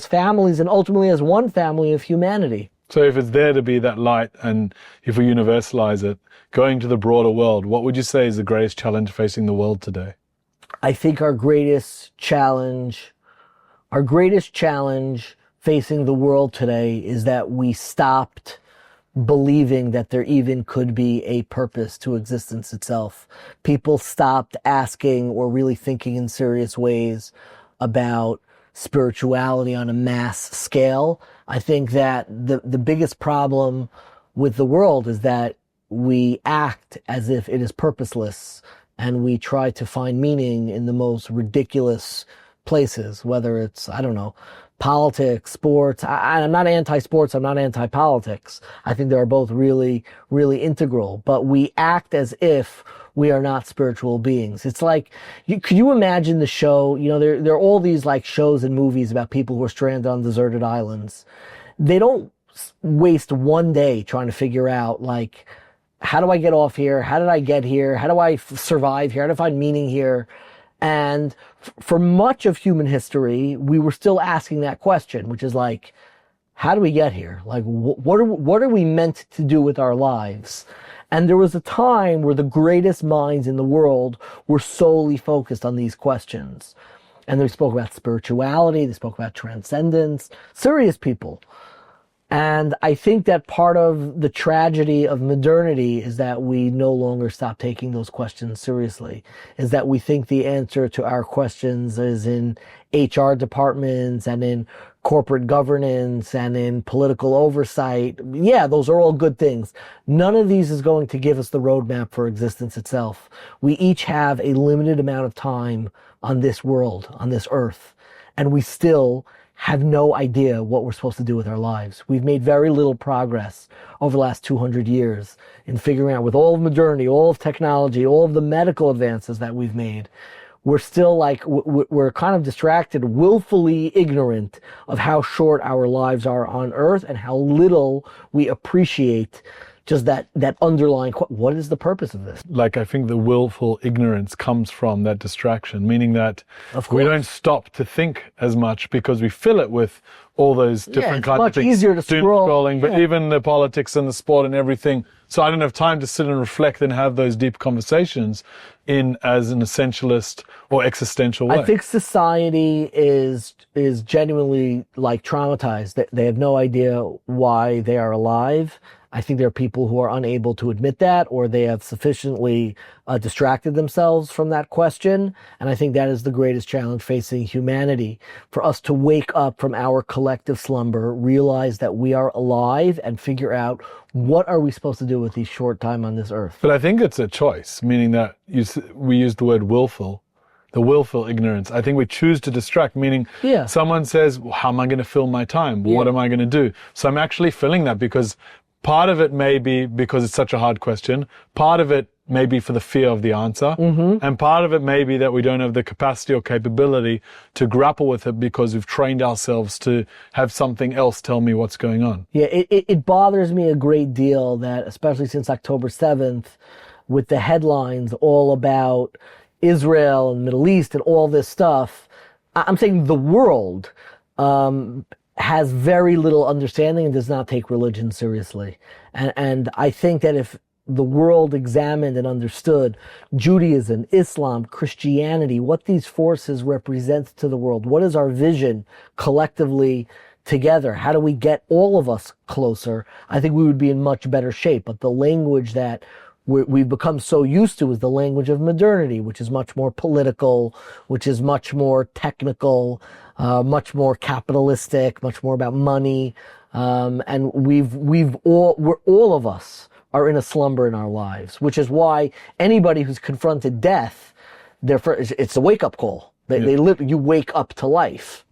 families and ultimately as one family of humanity. So if it's there to be that light and if we universalize it, going to the broader world, what would you say is the greatest challenge facing the world today? I think our greatest challenge facing the world today is that we stopped believing that there even could be a purpose to existence itself. People stopped asking or really thinking in serious ways about spirituality on a mass scale. I think that the biggest problem with the world is that we act as if it is purposeless and we try to find meaning in the most ridiculous places, whether it's, politics, sports. I'm not anti-sports. I'm not anti-politics. I think they are both really, really integral. But we act as if we are not spiritual beings. It's like, could you imagine the show? There are all these like shows and movies about people who are stranded on deserted islands. They don't waste one day trying to figure out like, how do I get off here? How did I get here? How do I survive here? How do I find meaning here? And for much of human history, we were still asking that question, which is like, how do we get here? Like, what are we meant to do with our lives? And there was a time where the greatest minds in the world were solely focused on these questions. And they spoke about spirituality, they spoke about transcendence, serious people. And I think that part of the tragedy of modernity is that we no longer stop taking those questions seriously, is that we think the answer to our questions is in HR departments and in corporate governance and in political oversight. Yeah, those are all good things. None of these is going to give us the roadmap for existence itself. We each have a limited amount of time on this world, on this earth, and we still have no idea what we're supposed to do with our lives. We've made very little progress over the last 200 years in figuring out, with all of modernity, all of technology, all of the medical advances that we've made, we're still like, we're kind of distracted, willfully ignorant of how short our lives are on earth and how little we appreciate just that underlying, what is the purpose of this? Like, I think the willful ignorance comes from that distraction, meaning that we don't stop to think as much because we fill it with all those different kinds of things. It's much easier to scroll. Scrolling, but even the politics and the sport and everything. So I don't have time to sit and reflect and have those deep conversations as an essentialist or existential way. I think society is genuinely like traumatized. They have no idea why they are alive. I think there are people who are unable to admit that, or they have sufficiently distracted themselves from that question. And I think that is the greatest challenge facing humanity, for us to wake up from our collective slumber, realize that we are alive, and figure out what are we supposed to do with this short time on this earth. But I think it's a choice, meaning that we use the word willful. The willful ignorance. I think we choose to distract, meaning someone says, well, how am I going to fill my time? What am I going to do? So I'm actually filling that because part of it may be because it's such a hard question. Part of it may be for the fear of the answer. Mm-hmm. And part of it may be that we don't have the capacity or capability to grapple with it because we've trained ourselves to have something else tell me what's going on. Yeah, it bothers me a great deal that, especially since October 7th, with the headlines all about Israel and Middle East and all this stuff, I'm saying the world has very little understanding and does not take religion seriously. And I think that if the world examined and understood Judaism, Islam, Christianity, what these forces represent to the world, what is our vision collectively together, how do we get all of us closer, I think we would be in much better shape. But the language that we've become so used to is the language of modernity, which is much more political, which is much more technical, much more capitalistic, much more about money, and all of us are in a slumber in our lives, which is why anybody who's confronted death, it's a wake-up call. You wake up to life.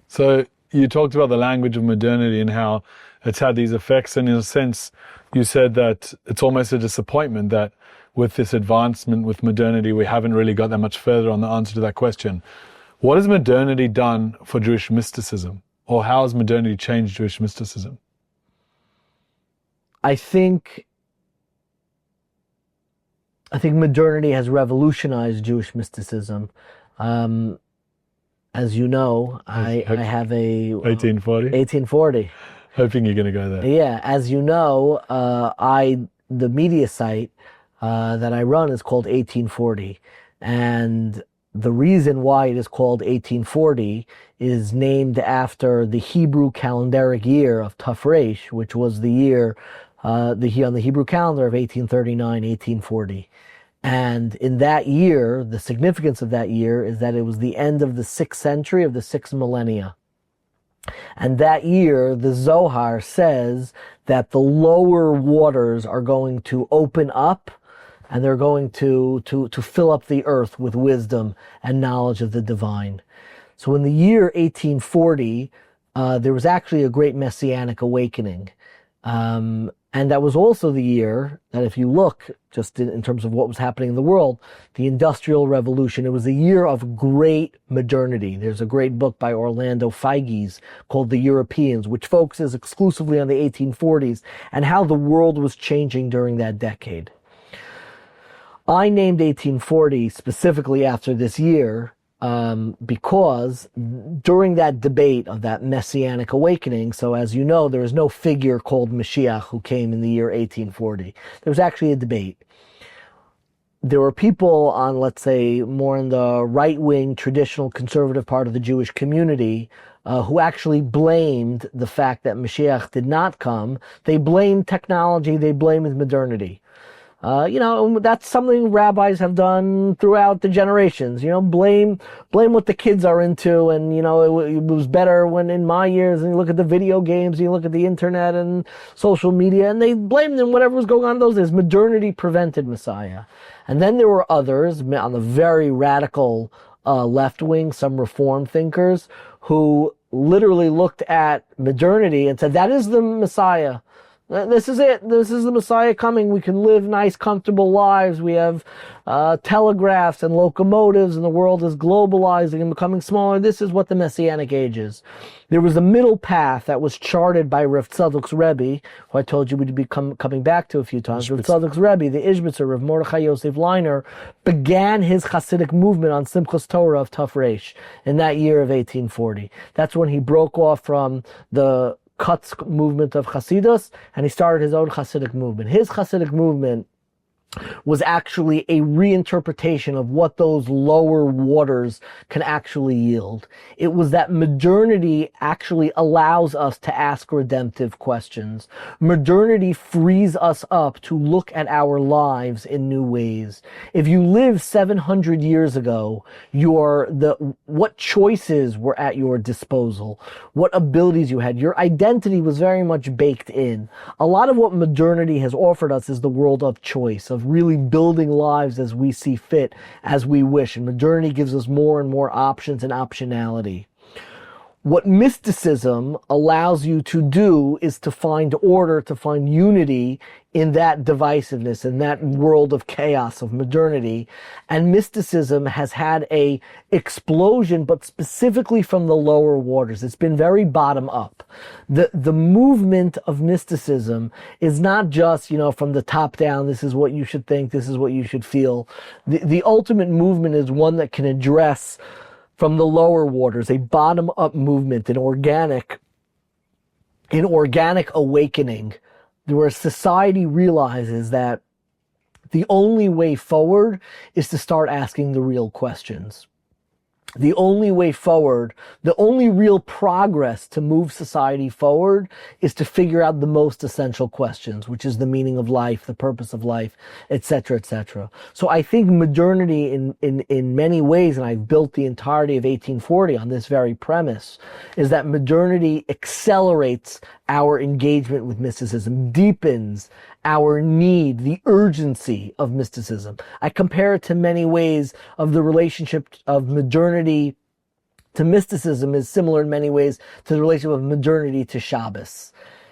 So you talked about the language of modernity and how it's had these effects, and in a sense, you said that it's almost a disappointment that with this advancement with modernity, we haven't really got that much further on the answer to that question. What has modernity done for Jewish mysticism? Or how has modernity changed Jewish mysticism? I think modernity has revolutionized Jewish mysticism. As you know, I have a 1840. Hoping you're going to go there. Yeah, as you know, the media site that I run is called 1840, and the reason why it is called 1840 is named after the Hebrew calendaric year of Tafresh, which was the year on the Hebrew calendar of 1839, 1840. And in that year, the significance of that year is that it was the end of the 6th century of the 6th millennia. And that year, the Zohar says that the lower waters are going to open up and they're going to fill up the earth with wisdom and knowledge of the divine. So in the year 1840, there was actually a great messianic awakening. And that was also the year that, if you look just in terms of what was happening in the world, the Industrial Revolution, it was a year of great modernity. There's a great book by Orlando Figes called The Europeans, which focuses exclusively on the 1840s and how the world was changing during that decade. I named 1840 specifically after this year because during that debate of that messianic awakening, so as you know, there is no figure called Mashiach who came in the year 1840. There was actually a debate. There were people on, let's say, more in the right-wing, traditional, conservative part of the Jewish community who actually blamed the fact that Mashiach did not come. They blamed technology, they blamed modernity. That's something rabbis have done throughout the generations. Blame what the kids are into, and it was better when in my years. And you look at the video games, you look at the internet and social media, and they blamed them whatever was going on in those days. Modernity prevented Messiah, and then there were others on the very radical left wing, some reform thinkers who literally looked at modernity and said that is the Messiah. This is it. This is the Messiah coming. We can live nice, comfortable lives. We have telegraphs and locomotives, and the world is globalizing and becoming smaller. This is what the Messianic age is. There was a middle path that was charted by Rav Tzadok's Rabbi, who I told you we'd be coming back to a few times. Rav Tzadok's Rabbi, the Ishbitzer, Rav Mordechai Yosef Leiner, began his Hasidic movement on Simchas Torah of Taf Reish in that year of 1840. That's when he broke off from the Kutsk movement of Hasidus, and he started his own Hasidic movement. His Hasidic movement was actually a reinterpretation of what those lower waters can actually yield. It was that modernity actually allows us to ask redemptive questions. Modernity frees us up to look at our lives in new ways. If you lived 700 years ago, what choices were at your disposal, what abilities you had, your identity was very much baked in. A lot of what modernity has offered us is the world of choice, of really building lives as we see fit, as we wish. And modernity gives us more and more options and optionality. What mysticism allows you to do is to find order, to find unity in that divisiveness, in that world of chaos, of modernity. And mysticism has had a explosion, but specifically from the lower waters. It's been very bottom up. The movement of mysticism is not just, from the top down, this is what you should think, this is what you should feel. The ultimate movement is one that can address from the lower waters, a bottom-up movement, an organic awakening, where society realizes that the only way forward is to start asking the real questions. The only way forward, the only real progress to move society forward is to figure out the most essential questions, which is the meaning of life, the purpose of life, etc., etc. So I think modernity in many ways, and I've built the entirety of 1840 on this very premise, is that modernity accelerates our engagement with mysticism, deepens our need, the urgency of mysticism. I compare it to many ways of the relationship of modernity to mysticism is similar in many ways to the relationship of modernity to Shabbos.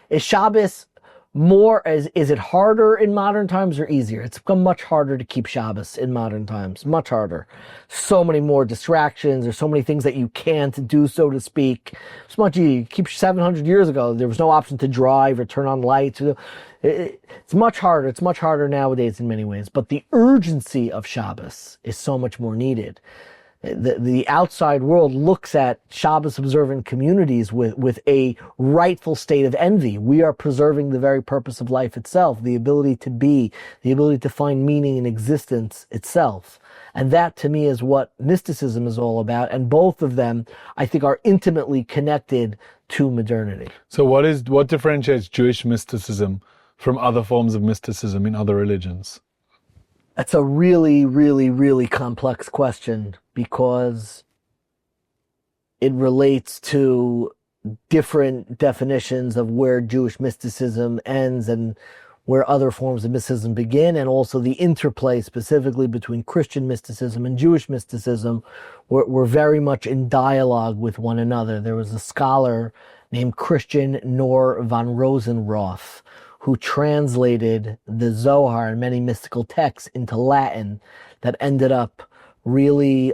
Is Shabbos is it harder in modern times or easier? It's become much harder to keep Shabbos in modern times, much harder. So many more distractions, there's so many things that you can't do, so to speak. It's much easier. Keep 700 years ago, there was no option to drive or turn on lights. It's much harder. It's much harder nowadays in many ways, but the urgency of Shabbos is so much more needed. The outside world looks at Shabbos observant communities with a rightful state of envy. We are preserving the very purpose of life itself, the ability to be, the ability to find meaning in existence itself. And that to me is what mysticism is all about. And both of them, I think, are intimately connected to modernity. So what differentiates Jewish mysticism from other forms of mysticism in other religions? That's a really, really, really complex question because it relates to different definitions of where Jewish mysticism ends and where other forms of mysticism begin, and also the interplay specifically between Christian mysticism and Jewish mysticism were very much in dialogue with one another. There was a scholar named Christian Nor van Rosenroth who translated the Zohar and many mystical texts into Latin that ended up really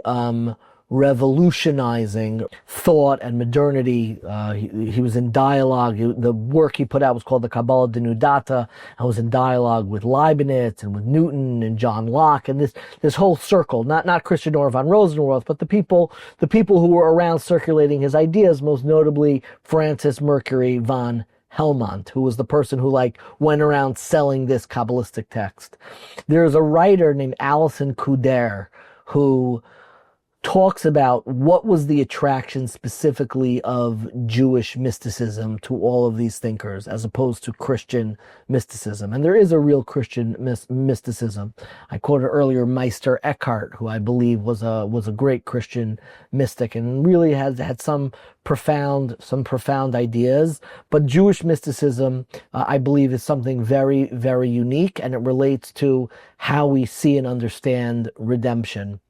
revolutionizing thought and modernity. He was in dialogue. The work he put out was called the Kabbalah Denudata, and was in dialogue with Leibniz and with Newton and John Locke, and this whole circle, not Christian Nor van Rosenroth, but the people who were around circulating his ideas, most notably Francis Mercury von Helmont, who was the person who went around selling this Kabbalistic text. There's a writer named Alison Couder who talks about what was the attraction specifically of Jewish mysticism to all of these thinkers as opposed to Christian mysticism. And there is a real Christian mysticism. I quoted earlier Meister Eckhart, who I believe was a great Christian mystic and really has had some profound ideas. But Jewish mysticism, I believe, is something very, very unique, and it relates to how we see and understand redemption.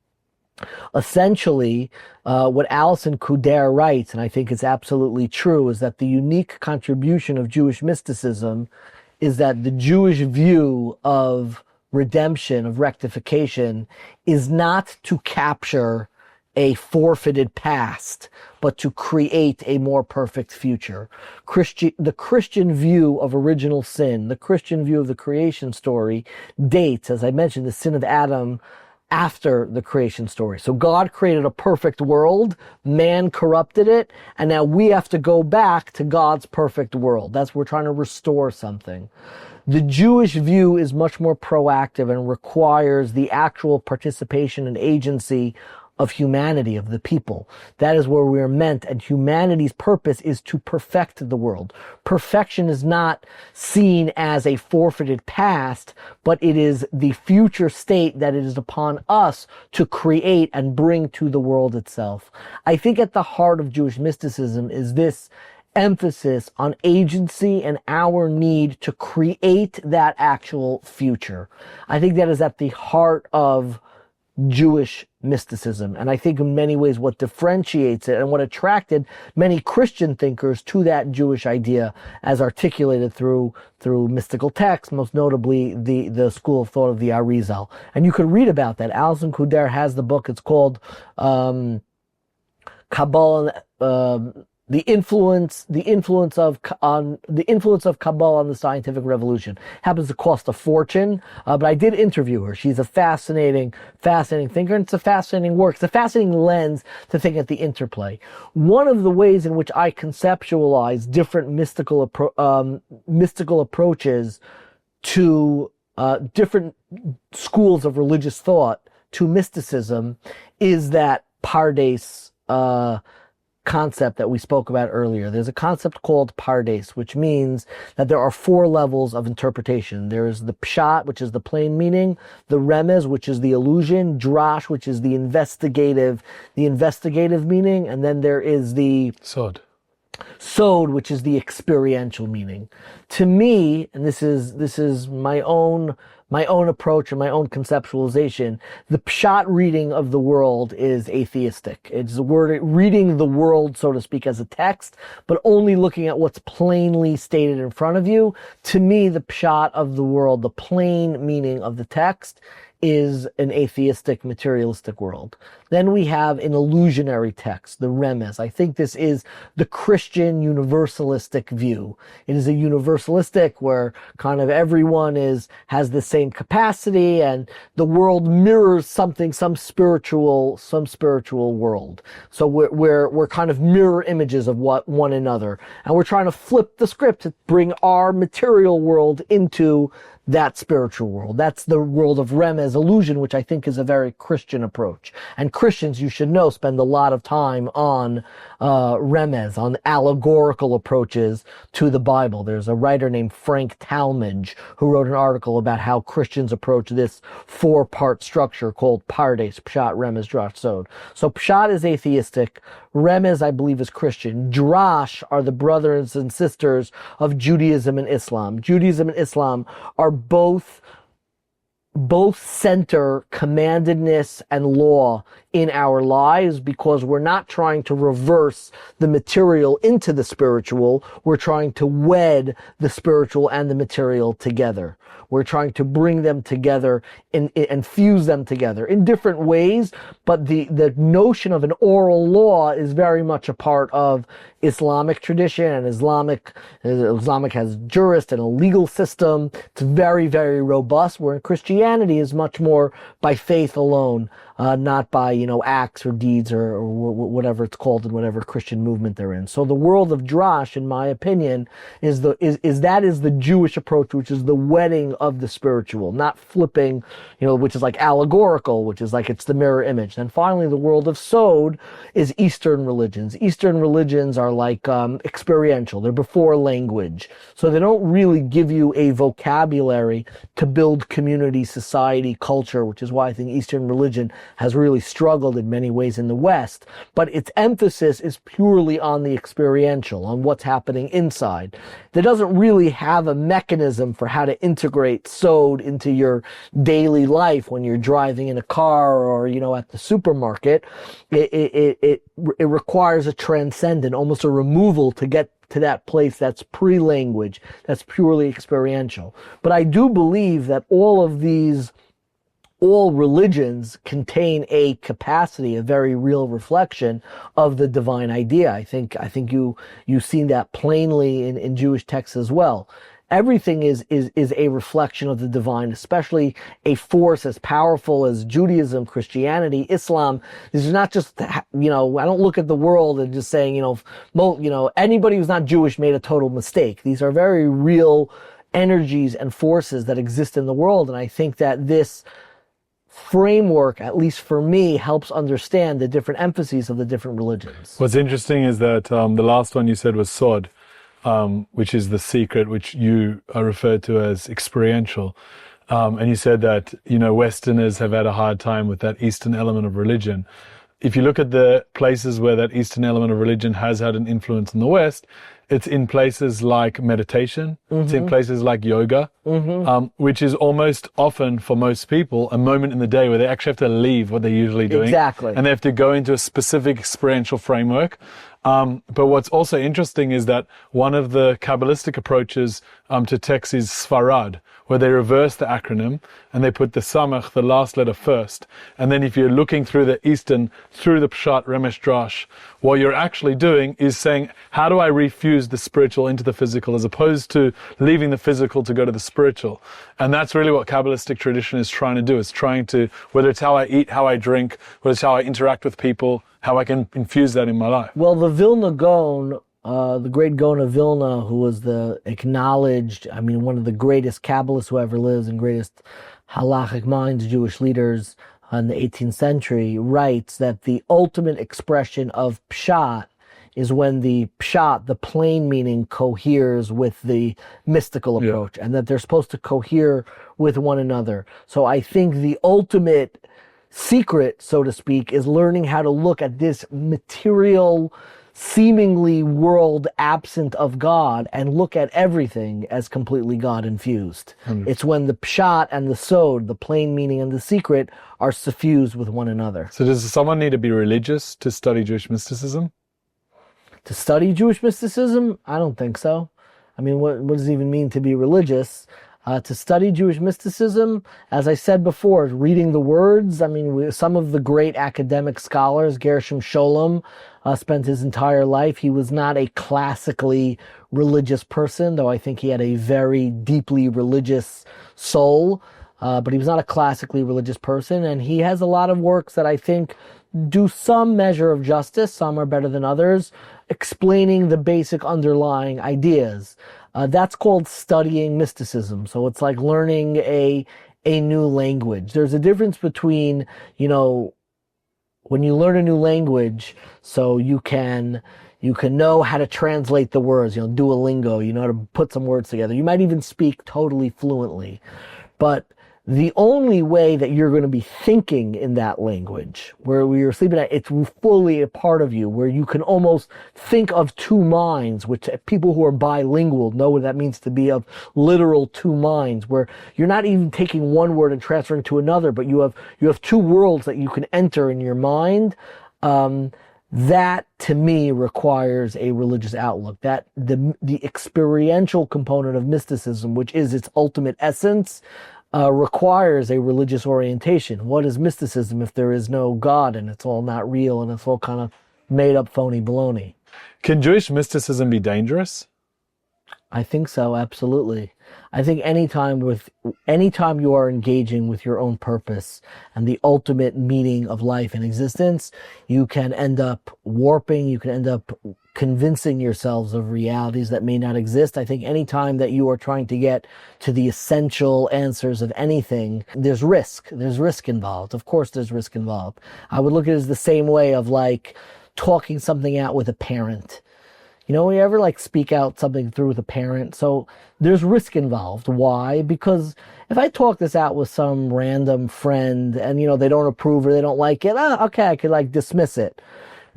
Essentially, what Alison Couder writes, and I think it's absolutely true, is that the unique contribution of Jewish mysticism is that the Jewish view of redemption, of rectification, is not to capture a forfeited past, but to create a more perfect future. The Christian view of original sin, the Christian view of the creation story, dates, as I mentioned, the sin of Adam after the creation story. So God created a perfect world, man corrupted it, and now we have to go back to God's perfect world. We're trying to restore something. The Jewish view is much more proactive and requires the actual participation and agency of humanity, of the people. That is where we are meant, and humanity's purpose is to perfect the world. Perfection is not seen as a forfeited past, but it is the future state that it is upon us to create and bring to the world itself. I think at the heart of Jewish mysticism is this emphasis on agency and our need to create that actual future. I think that is at the heart of Jewish mysticism. And I think in many ways what differentiates it and what attracted many Christian thinkers to that Jewish idea as articulated through mystical texts, most notably the school of thought of the Arizal. And you could read about that. Alison Couder has the book. It's called Kabbalah, the influence of Kabbalah on the scientific revolution. Happens to cost a fortune, but I did interview her. She's a fascinating thinker, and it's a fascinating work. It's a fascinating lens to think at the interplay. One of the ways in which I conceptualize different mystical approaches to different schools of religious thought to mysticism is that Pardes concept that we spoke about earlier. There's a concept called Pardes, which means that there are 4 levels of interpretation. There is the Pshat, which is the plain meaning, the Remez, which is the illusion, Drash, which is the investigative meaning, and then there is the Sod, which is the experiential meaning. To me, and this is my own approach and my own conceptualization, the Pshat reading of the world is atheistic. It's reading the world, so to speak, as a text, but only looking at what's plainly stated in front of you. To me, the Pshat of the world, the plain meaning of the text, is an atheistic, materialistic world. Then we have an illusionary text, the Remez. I think this is the Christian universalistic view. It is a universalistic where kind of everyone has the same capacity, and the world mirrors some spiritual world. So we're kind of mirror images of one another, and we're trying to flip the script to bring our material world into that spiritual world. That's the world of Remez, illusion, which I think is a very Christian approach. And Christians, you should know, spend a lot of time on Remez, on allegorical approaches to the Bible. There's a writer named Frank Talmadge who wrote an article about how Christians approach this 4-part structure called Pardes, Pshat, Remez, Drash, Sod. So Pshat is atheistic, Remez, I believe, is Christian. Drash are the brothers and sisters of Judaism and Islam. Judaism and Islam are both center commandedness and law in our lives, because we're not trying to reverse the material into the spiritual. We're trying to wed the spiritual and the material together. We're trying to bring them together and fuse them together in different ways. But the notion of an oral law is very much a part of Islamic tradition, and Islamic has jurist and a legal system. It's very, very robust, where Christianity is much more by faith alone, not by, acts or deeds or whatever it's called in whatever Christian movement they're in. So the world of Drash, in my opinion, is the Jewish approach, which is the wedding of the spiritual, not flipping, which is like allegorical, which is like it's the mirror image. And finally, the world of Sod is Eastern religions. Eastern religions are like experiential. They're before language. So they don't really give you a vocabulary to build community, society, culture, which is why I think Eastern religion has really struggled in many ways in the West. But its emphasis is purely on the experiential, on what's happening inside. There doesn't really have a mechanism for how to integrate Sod into your daily life when you're driving in a car or, at the supermarket. It requires a transcendent, almost a removal to get to that place that's pre-language, that's purely experiential. But I do believe that all religions contain a capacity, a very real reflection of the divine idea. I think you've seen that plainly in Jewish texts as well. Everything is a reflection of the divine, especially a force as powerful as Judaism, Christianity, Islam. This is not just, I don't look at the world and just saying, anybody who's not Jewish made a total mistake. These are very real energies and forces that exist in the world. And I think that this framework, at least for me, helps understand the different emphases of the different religions. What's interesting is that the last one you said was Sod, which is the secret, which you referred to as experiential. And you said that, Westerners have had a hard time with that Eastern element of religion. If you look at the places where that Eastern element of religion has had an influence in the West, it's in places like meditation, it's in places like yoga, which is almost often, for most people, a moment in the day where they actually have to leave what they're usually doing. Exactly. And they have to go into a specific experiential framework. But what's also interesting is that one of the Kabbalistic approaches to text is Sfarad, where they reverse the acronym and they put the Samach, the last letter, first. And then if you're looking through the Eastern, through the Pshat, Remesh, Drash, what you're actually doing is saying, how do I refuse the spiritual into the physical, as opposed to leaving the physical to go to the spiritual? And that's really what Kabbalistic tradition is trying to do. It's trying to, whether it's how I eat, how I drink, whether it's how I interact with people, how I can infuse that in my life. Well, the Vilna Gaon, the great Gaon of Vilna, who was the acknowledged, one of the greatest Kabbalists who ever lives and greatest halachic minds, Jewish leaders in the 18th century, writes that the ultimate expression of Pshat is when the Pshat, the plain meaning, coheres with the mystical approach, and that they're supposed to cohere with one another. So I think the ultimate secret, so to speak, is learning how to look at this material, seemingly world absent of God and look at everything as completely God infused. It's when the Pshat and the Sod, the plain meaning and the secret, are suffused with one another. So does someone need to be religious to study Jewish mysticism? To study Jewish mysticism? I don't think so. What does it even mean to be religious? To study Jewish mysticism, as I said before, reading the words. Some of the great academic scholars, Gershom Scholem, spent his entire life. He was not a classically religious person, though I think he had a very deeply religious soul. But he was not a classically religious person, and he has a lot of works that I think do some measure of justice. Some are better than others, explaining the basic underlying ideas. That's called studying mysticism. So it's like learning a new language. There's a difference between, when you learn a new language, so you can know how to translate the words, Duolingo, you know how to put some words together. You might even speak totally fluently. But the only way that you're going to be thinking in that language, where you're sleeping at, it's fully a part of you, where you can almost think of two minds, which people who are bilingual know what that means to be of literal two minds, where you're not even taking one word and transferring to another, but you have two worlds that you can enter in your mind. That to me requires a religious outlook. That the experiential component of mysticism, which is its ultimate essence, requires a religious orientation. What is mysticism if there is no God and it's all not real and it's all kind of made up phony baloney? Can Jewish mysticism be dangerous? I think so, absolutely. I think anytime you are engaging with your own purpose and the ultimate meaning of life and existence, you can end up warping, you can end up convincing yourselves of realities that may not exist. I think anytime that you are trying to get to the essential answers of anything, there's risk. There's risk involved. Of course there's risk involved. I would look at it as the same way of like talking something out with a parent. You know, when you ever like speak out something through with a parent, so there's risk involved. Why? Because if I talk this out with some random friend and, you know, they don't approve or they don't like it, okay, I could like dismiss it.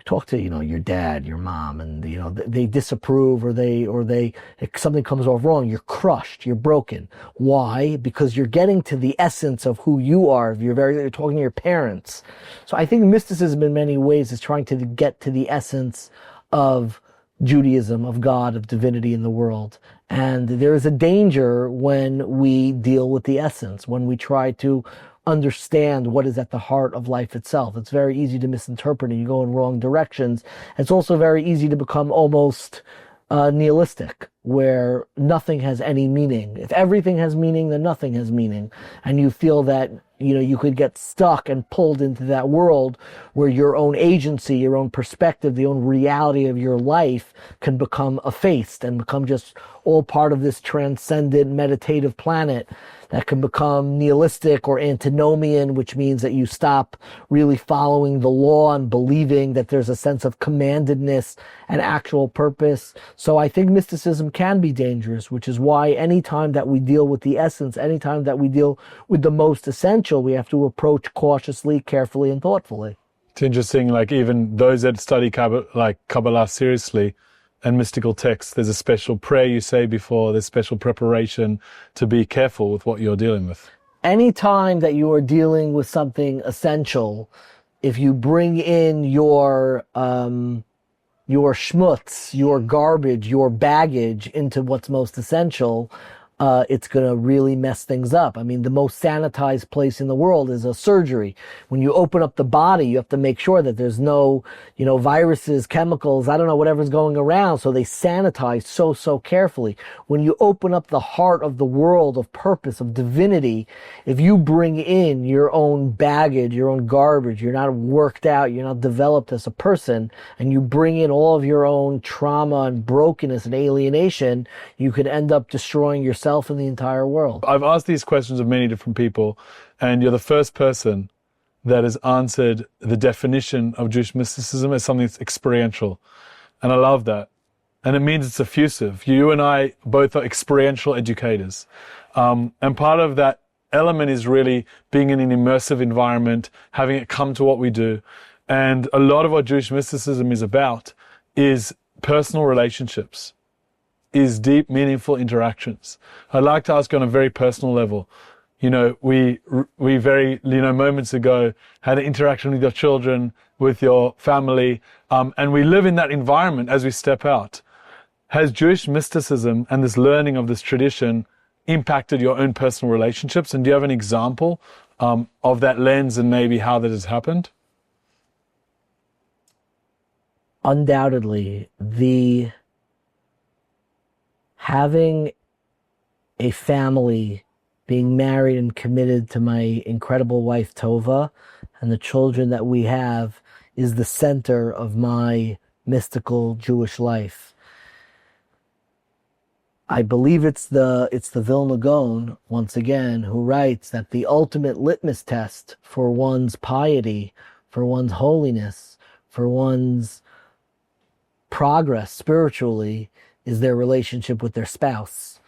Talk to, you know, your dad, your mom, and, you know, they disapprove or if something comes off wrong, you're crushed, you're broken. Why? Because you're getting to the essence of who you are. You're talking to your parents. So I think mysticism in many ways is trying to get to the essence of Judaism, of God, of divinity in the world. And there is a danger when we deal with the essence, when we try to understand what is at the heart of life itself. It's very easy to misinterpret and you go in wrong directions. It's also very easy to become almost nihilistic, where nothing has any meaning. If everything has meaning, then nothing has meaning. And you feel that, you know, you could get stuck and pulled into that world where your own agency, your own perspective, the own reality of your life can become effaced and become just all part of this transcendent meditative planet that can become nihilistic or antinomian, which means that you stop really following the law and believing that there's a sense of commandedness and actual purpose. So I think mysticism can be dangerous, which is why anytime that we deal with the essence, anytime that we deal with the most essential, we have to approach cautiously, carefully, and thoughtfully. It's interesting, like even those that study Kabbalah seriously and mystical texts, there's a special prayer you say before, there's special preparation to be careful with what you're dealing with. Anytime that you are dealing with something essential, if you bring in your schmutz, your garbage, your baggage into what's most essential, it's going to really mess things up. I mean, the most sanitized place in the world is a surgery. When you open up the body, you have to make sure that there's no, you know, viruses, chemicals, I don't know, whatever's going around. So they sanitize so carefully. When you open up the heart of the world of purpose, of divinity, if you bring in your own baggage, your own garbage, you're not worked out, you're not developed as a person, and you bring in all of your own trauma and brokenness and alienation, you could end up destroying yourself and the entire world. I've asked these questions of many different people, and you're the first person that has answered the definition of Jewish mysticism as something that's experiential. And I love that. And it means it's effusive. You and I both are experiential educators. And part of that element is really being in an immersive environment, having it come to what we do. And a lot of what Jewish mysticism is about is personal relationships, is deep, meaningful interactions. I'd like to ask on a very personal level. You know, we very, you know, moments ago had an interaction with your children, with your family, and we live in that environment as we step out. Has Jewish mysticism and this learning of this tradition impacted your own personal relationships? And do you have an example of that lens and maybe how that has happened? Undoubtedly, having a family, being married and committed to my incredible wife Tova, and the children that we have is the center of my mystical Jewish life. I believe it's the Vilna Gaon, once again, who writes that the ultimate litmus test for one's piety, for one's holiness, for one's progress spiritually is their relationship with their spouse.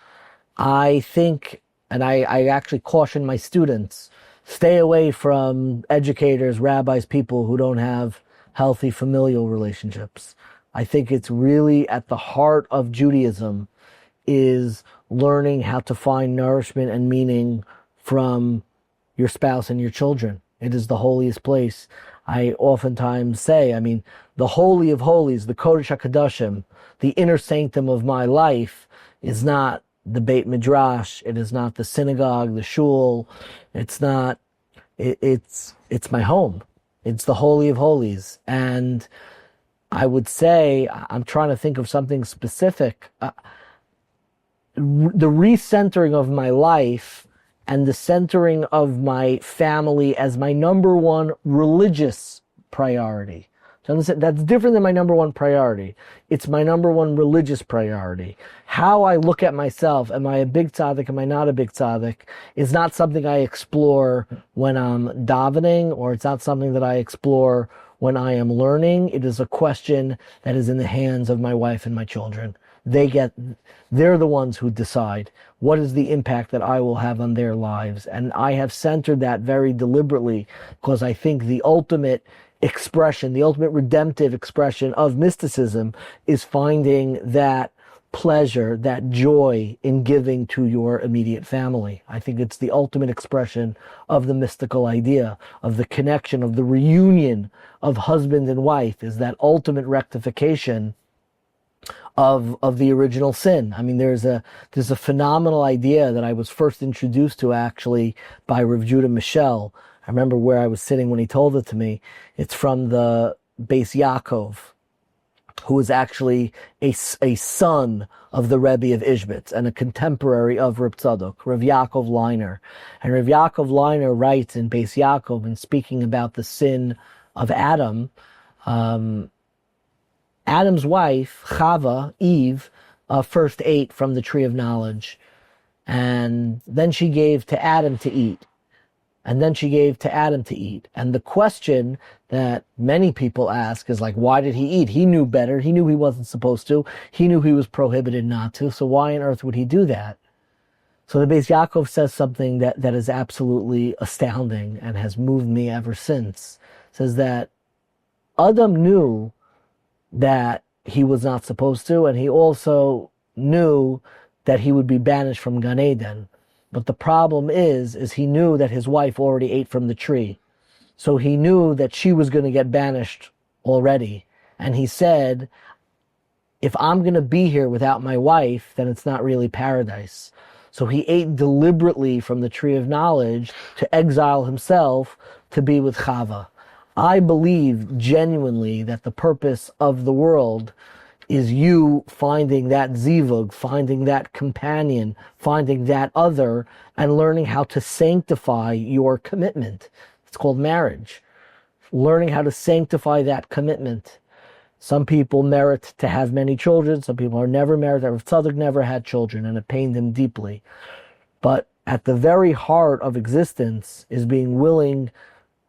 I think And I actually caution my students, stay away from educators, rabbis, people who don't have healthy familial relationships. I think it's really at the heart of Judaism is learning how to find nourishment and meaning from your spouse and your children. It is the holiest place. I oftentimes say, the Holy of Holies, the Kodesh HaKadoshim, the inner sanctum of my life is not the Beit Midrash, it is not the synagogue, the shul, it's my home. It's the Holy of Holies. And I would say, I'm trying to think of something specific, the recentering of my life and the centering of my family as my number one religious priority. So that's different than my number one priority. It's my number one religious priority. How I look at myself, am I a big tzaddik, am I not a big tzaddik, is not something I explore when I'm davening, or it's not something that I explore when I am learning. It is a question that is in the hands of my wife and my children. They're the ones who decide what is the impact that I will have on their lives. And I have centered that very deliberately because I think the ultimate expression, the ultimate redemptive expression of mysticism is finding that pleasure, that joy in giving to your immediate family. I think it's the ultimate expression of the mystical idea, of the connection, of the reunion of husband and wife, is that ultimate rectification of the original sin. There's a phenomenal idea that I was first introduced to actually by Rav Judah Michel. I remember where I was sitting when he told it to me. It's from the Beis Yaakov, who was actually a son of the Rabbi of Ishbitz and a contemporary of Reb Tzadok, Rav Yaakov Leiner. And Rav Yaakov Leiner writes in Beis Yaakov, in speaking about the sin of Adam, Adam's wife, Chava, Eve, first ate from the tree of knowledge. And then she gave to Adam to eat. And then she gave to Adam to eat. And the question that many people ask is like, why did he eat? He knew better. He knew he wasn't supposed to. He knew he was prohibited not to. So why on earth would he do that? So the Beis Yaakov says something that is absolutely astounding and has moved me ever since. It says that Adam knew that he was not supposed to, and he also knew that he would be banished from Gan Eden. But the problem is he knew that his wife already ate from the tree. So he knew that she was going to get banished already. And he said, if I'm going to be here without my wife, then it's not really paradise. So he ate deliberately from the tree of knowledge to exile himself to be with Chava. I believe genuinely that the purpose of the world is you finding that zivug, finding that companion, finding that other, and learning how to sanctify your commitment. It's called marriage. Learning how to sanctify that commitment. Some people merit to have many children. Some people are never married. Rav Tzadok never had children, and it pained him deeply. But at the very heart of existence is being willing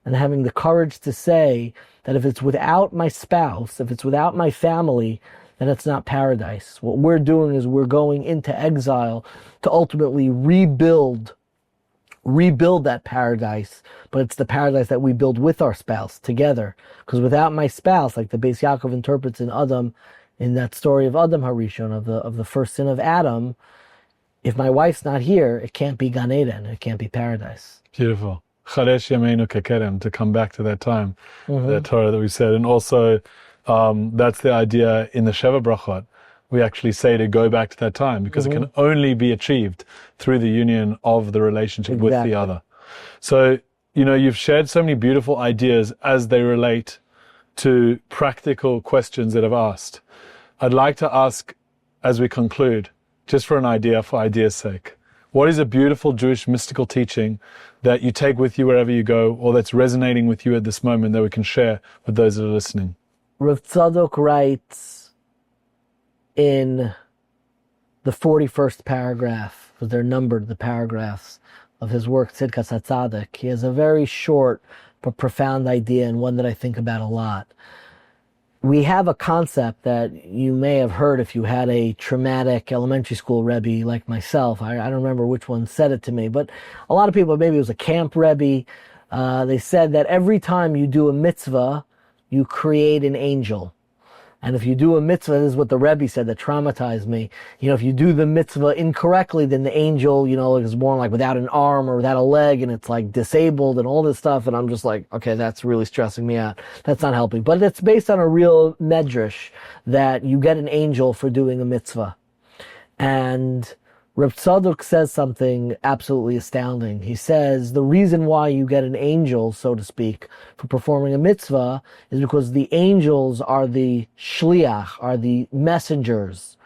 and having the courage to say that if it's without my spouse, if it's without my family, then it's not paradise. What we're doing is we're going into exile to ultimately rebuild that paradise, but it's the paradise that we build with our spouse together. Because without my spouse, like the Beis Yaakov interprets in Adam, in that story of Adam Harishon, of the first sin of Adam, if my wife's not here, it can't be Gan Eden, it can't be paradise. Beautiful. Charesh Yameinu Kekerem, to come back to that time, that Torah that we said. And also, that's the idea in the Sheva Brachot. We actually say to go back to that time because it can only be achieved through the union of the relationship with the other. So, you've shared so many beautiful ideas as they relate to practical questions that I've asked. I'd like to ask, as we conclude, just for an idea, for idea's sake, what is a beautiful Jewish mystical teaching that you take with you wherever you go, or that's resonating with you at this moment that we can share with those that are listening? Rav Tzadok writes in the 41st paragraph, because they're numbered, the paragraphs of his work, Tzidkas HaTzadik. He has a very short but profound idea, and one that I think about a lot. we have a concept that you may have heard if you had a traumatic elementary school Rebbe like myself. I don't remember which one said it to me, but a lot of people, maybe it was a camp Rebbe, they said that every time you do a mitzvah, you create an angel. And if you do a mitzvah, this is what the Rebbe said that traumatized me. If you do the mitzvah incorrectly, then the angel, is born like without an arm or without a leg, and it's like disabled and all this stuff. And I'm just like, okay, that's really stressing me out. That's not helping. But it's based on a real medrash that you get an angel for doing a mitzvah. And Reb Tzadok says something absolutely astounding. He says the reason why you get an angel, so to speak, for performing a mitzvah is because the angels are the shliach, are the messengers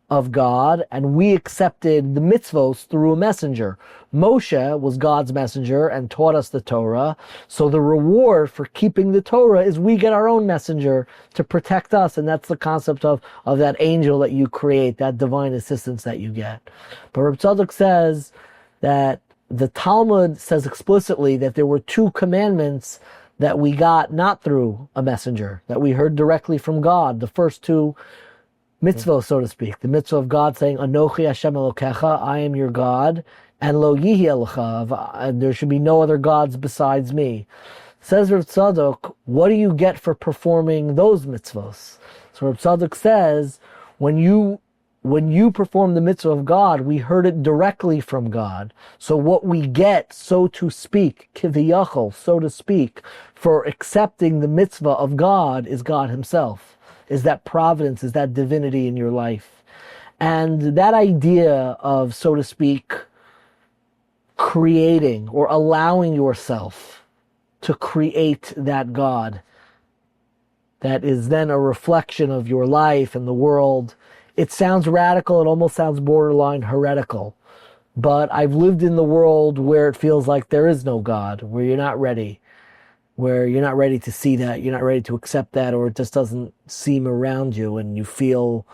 of God, and we accepted the mitzvos through a messenger. Moshe was God's messenger and taught us the Torah, so the reward for keeping the Torah is we get our own messenger to protect us, and that's the concept of that angel that you create, that divine assistance that you get. But Reb Tzadok says that the Talmud says explicitly that there were two commandments that we got not through a messenger, that we heard directly from God. The first two mitzvah, so to speak. The mitzvah of God saying, Anochi Hashem Elokecha, I am your God, and Lo Yihi Elocha, and there should be no other gods besides me. Says Reb Tzadok, what do you get for performing those mitzvahs? So Reb Tzadok says, when you perform the mitzvah of God, we heard it directly from God. So what we get, so to speak, kiviyachol, so to speak, for accepting the mitzvah of God is God himself. Is that providence, is that divinity in your life. And that idea of, so to speak, creating or allowing yourself to create that God that is then a reflection of your life and the world, it sounds radical, it almost sounds borderline heretical. But I've lived in the world where it feels like there is no God, where you're not ready to see that, you're not ready to accept that, or it just doesn't seem around you and you feel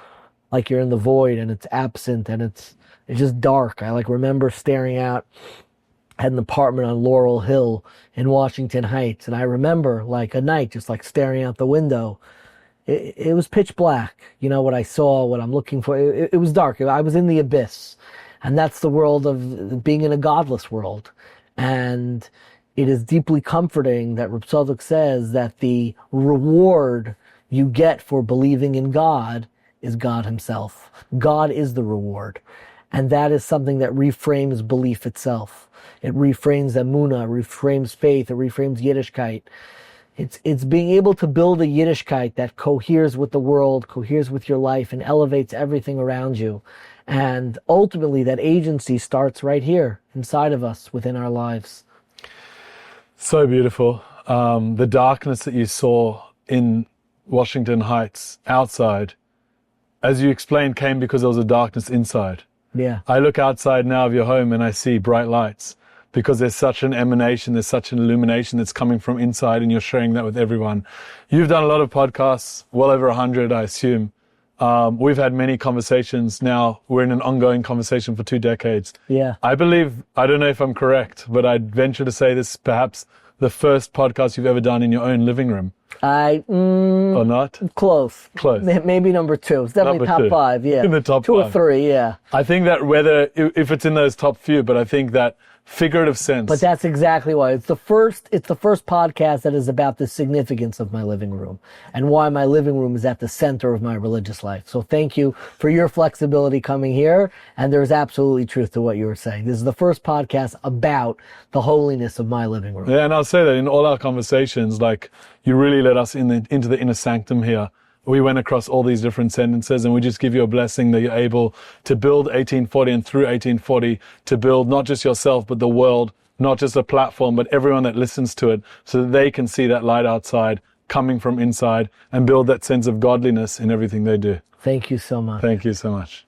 like you're in the void and it's absent and it's just dark. I remember staring out at an apartment on Laurel Hill in Washington Heights, and I remember a night just staring out the window. It was pitch black. What I saw, what I'm looking for, it was dark. I was in the abyss. And that's the world of being in a godless world. And it is deeply comforting that Reb Tzadok says that the reward you get for believing in God is God himself. God is the reward. And that is something that reframes belief itself. It reframes emunah, reframes faith, it reframes Yiddishkeit. It's being able to build a Yiddishkeit that coheres with the world, coheres with your life, and elevates everything around you. And ultimately, that agency starts right here, inside of us, within our lives. So beautiful. The darkness that you saw in Washington Heights outside, as you explained, came because there was a darkness inside. Yeah. I look outside now of your home and I see bright lights because there's such an emanation, there's such an illumination that's coming from inside, and you're sharing that with everyone. You've done a lot of podcasts, well over 100, I assume. We've had many conversations now. We're in an ongoing conversation for 2 decades. Yeah. I believe, I don't know if I'm correct, but I'd venture to say this is perhaps the first podcast you've ever done in your own living room. Or not? Close. Maybe number 2. It's definitely Number top 5, yeah. In the top 2 5. or 3, yeah. I think that if it's in those top few, but I think that figurative sense. But that's exactly why. It's the first podcast that is about the significance of my living room and why my living room is at the center of my religious life. So thank you for your flexibility coming here. And there's absolutely truth to what you were saying. This is the first podcast about the holiness of my living room. Yeah, and I'll say that in all our conversations, you really let us into the inner sanctum here. We went across all these different sentences, and we just give you a blessing that you're able to build 1840 and through 1840 to build not just yourself, but the world, not just a platform, but everyone that listens to it, so that they can see that light outside coming from inside and build that sense of godliness in everything they do. Thank you so much. Thank you so much.